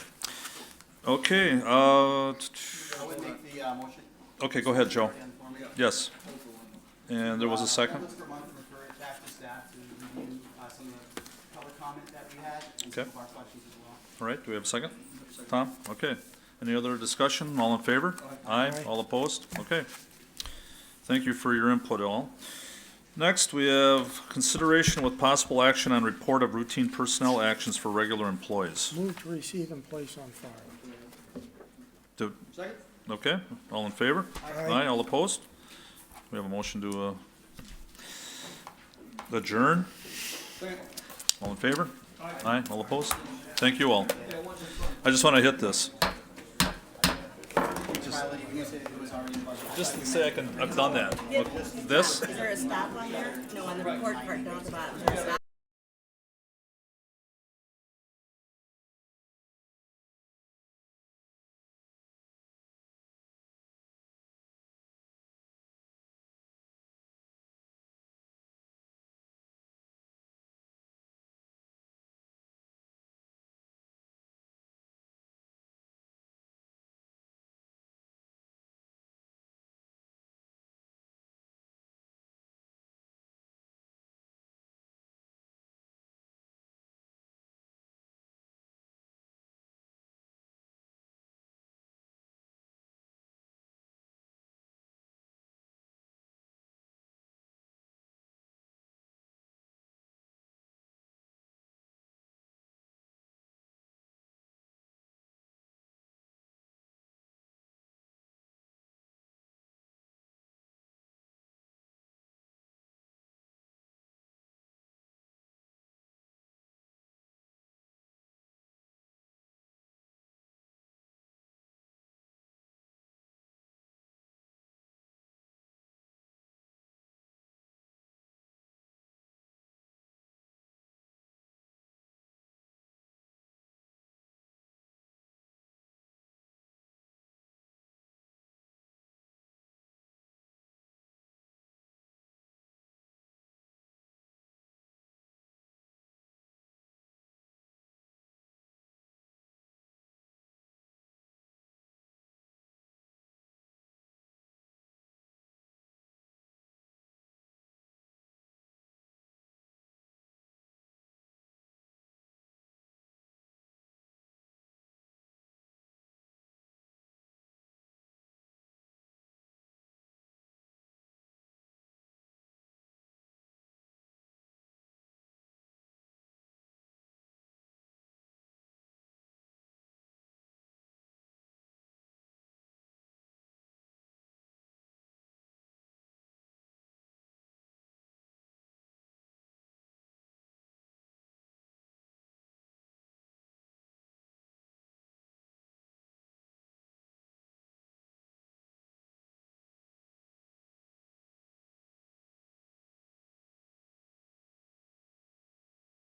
[SPEAKER 2] Okay,
[SPEAKER 4] I would make the motion.
[SPEAKER 2] okay, go ahead, Joe.
[SPEAKER 4] Again for me.
[SPEAKER 2] Yes. And there was a second?
[SPEAKER 4] Tablets per month, refer it back to staff to review some of the public comment that we had and
[SPEAKER 2] Okay.
[SPEAKER 4] some of our questions as well.
[SPEAKER 2] All right, do we have a second? Tom? Okay. Any other discussion? All in favor? Aye. All opposed? Okay. Thank you for your input, all. Next, we have consideration with possible action on report of routine personnel actions for regular employees.
[SPEAKER 3] Move to receive and place on file.
[SPEAKER 2] Do-
[SPEAKER 7] Second?
[SPEAKER 2] Okay, all in favor?
[SPEAKER 3] Aye.
[SPEAKER 2] All opposed? We have a motion to adjourn.
[SPEAKER 7] Second.
[SPEAKER 2] All in favor? Aye. All opposed? Thank you all. I just want to hit this.
[SPEAKER 4] Violet, you can say it was already in the budget.
[SPEAKER 2] Just to say I've done that. This?
[SPEAKER 5] Is there a stop on there? No, on the report part down at the bottom. Is there a stop?